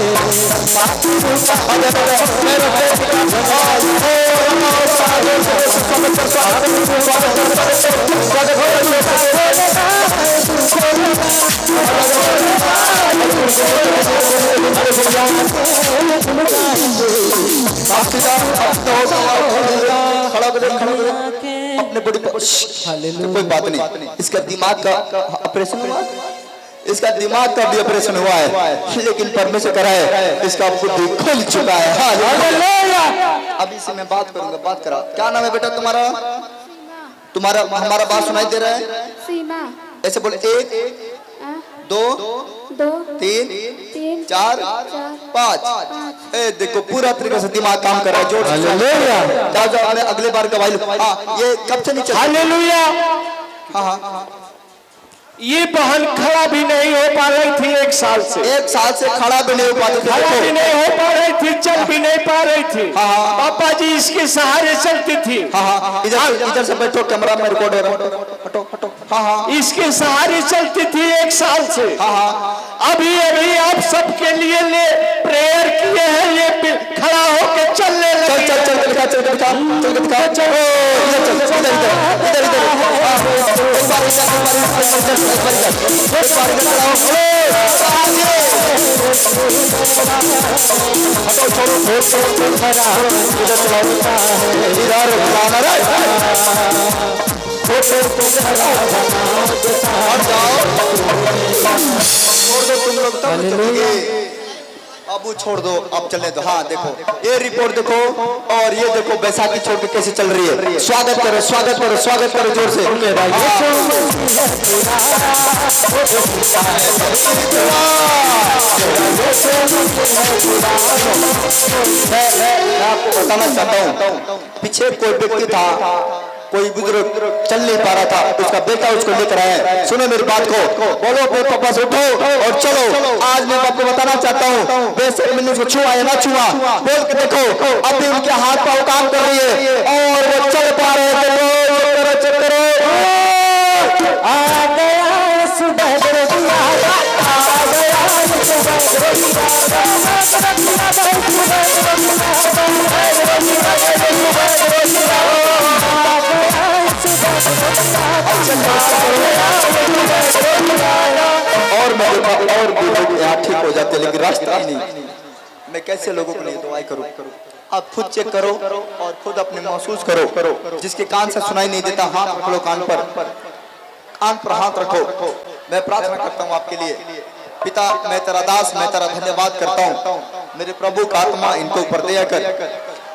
अपने बड़ी कोई बात नहीं। इसका दिमाग का ऑपरेशन हुआ, इसका दिमाग का भी ऑपरेशन हुआ है, लेकिन परमेश्वर कराए इसका बुद्धि खुल चुका है। अभी से मैं बात करूंगा। बात करा। क्या नाम है बेटा तुम्हारा? हमारा बात सुनाई दे रहा है? सीमा। ऐसे बोले 1 2 3 4 5। देखो पूरा तरीके से दिमाग काम कर रहा है। जोर से जाओ मैं अगले बार गवाही लूंगा। ये कब से नहीं चल? हालेलुया। हाँ ये बहन खड़ा भी नहीं हो पा रही थी 1 साल से। 1 साल से खड़ा भी नहीं हो पाती थी। खड़ा भी नहीं हो पा रही थी, चल भी नहीं पा रही थी। पापा जी इसके सहारे चलती थी। इधर से बैठो, कैमरा में रिकॉर्ड हो रहा है। हटो। इसके सहारे चलती थी 1 साल से। अभी आप सबके लिए प्रेयर किए हैं, ये खड़ा होकर चलने लगी। चल दिखा, चल के दिखा, चल के दिखा। ओ इधर चल, इधर इधर इधर इधर। हाँ, एक बार हटो, छोड़ो, इधर चलाओ, इधर बनाना रे, हट जाओ, छोड़ दो तुम लोग तब चलोगे। अब छोड़ दो, अब चलने दो। हाँ देखो, ये रिपोर्ट देखो और ये देखो बैसाखी छोड़ के कैसे चल रही है। स्वागत करो, स्वागत करो, स्वागत करो जोर से। मैं आपको बताना चाहता हूँ, पीछे कोई व्यक्ति था, कोई बुजुर्ग चल नहीं पा रहा था, उसका बेटा उसको लेकर आया। सुनो मेरी बात को, बोलो अपने पापा से उठो और चलो। आज मैं आपको बताना चाहता हूँ, वैसे मैंने उसको छुआ या ना छुआ, बोल के देखो। अभी उनके हाथ पाँव काम कर रही है और वो चल पा रहे हैं। आ गया सुबह और मैं और भी लोग यहाँ ठीक हो जाते, लेकिन रास्ता ही नहीं। मैं कैसे लोगों को नहीं दुआएं करूं? आप खुद चेक करो और खुद अपने महसूस करो। जिसके कान से सुनाई नहीं देता, हाथ रख लो कान पर हाथ रखो। मैं प्रार्थना करता हूँ आपके लिए। पिता, मैं तेरा दास, मैं तेरा धन्यवाद करता हूँ। मेरे प्रभु का आत्मा इनको ऊपर दया कर।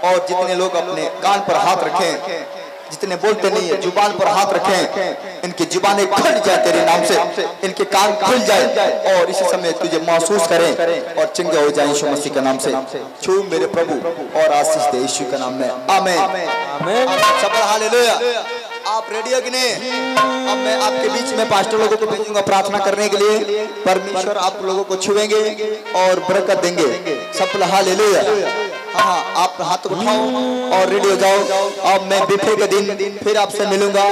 और जितने लोग अपने कान पर हाथ रखें, जितने बोलते नहीं है जुबान पर हाथ रखें, इनकी जुबानें खुल जाए तेरे नाम से, इनके कान खुल जाए और इसी समय तुझे महसूस करें और चंगे हो जाए यीशु मसीह के नाम से। छू मेरे प्रभु और आशीष दे यीशु के नाम में, आमीन आमीन। सब हालेलुया। आप रेडी हो कि नहीं? अब मैं आपके बीच में पास्टर लोगों को भेजूंगा प्रार्थना करने के लिए। परमेश्वर आप लोगों को छुएंगे और बरकत देंगे। सब हालेलुया। हाँ, आप हाथ उठाओ और रेडी हो जाओ। अब मैं बिफे के दिन फिर आपसे मिलूंगा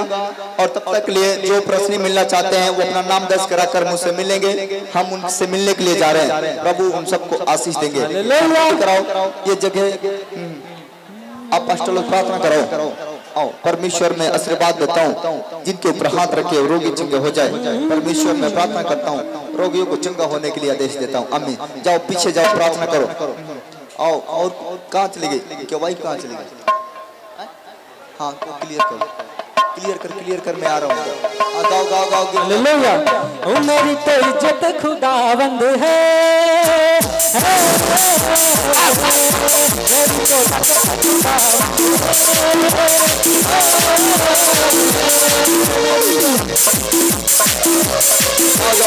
और तब तक लिए जो प्रश्न मिलना चाहते हैं वो अपना नाम दर्ज कराकर मुझसे मिलेंगे। हम उनसे मिलने के लिए जा रहे हैं। प्रभु हम सबको आशीष देंगे। कराओ ये जगह, आप पास्टर लोग प्रार्थना करो। आओ, परमेश्वर में आशीर्वाद देता हूँ, जिनके ऊपर हाथ रखे रोगी चंगे हो जाए। परमेश्वर में प्रार्थना करता हूँ, रोगियों को चंगा होने के लिए आदेश देता हूँ। आमीन। जाओ पीछे जाओ, प्रार्थना करो। आओ, और कहाँ चली गई? क्या भाई कहाँ चली गई? हाँ, क्लियर कर मैं आ रहा हूँ। गाओ गाओ गाओ। हालेलुया। मेरी तो इज्जत खुदावंद है, मेरी तो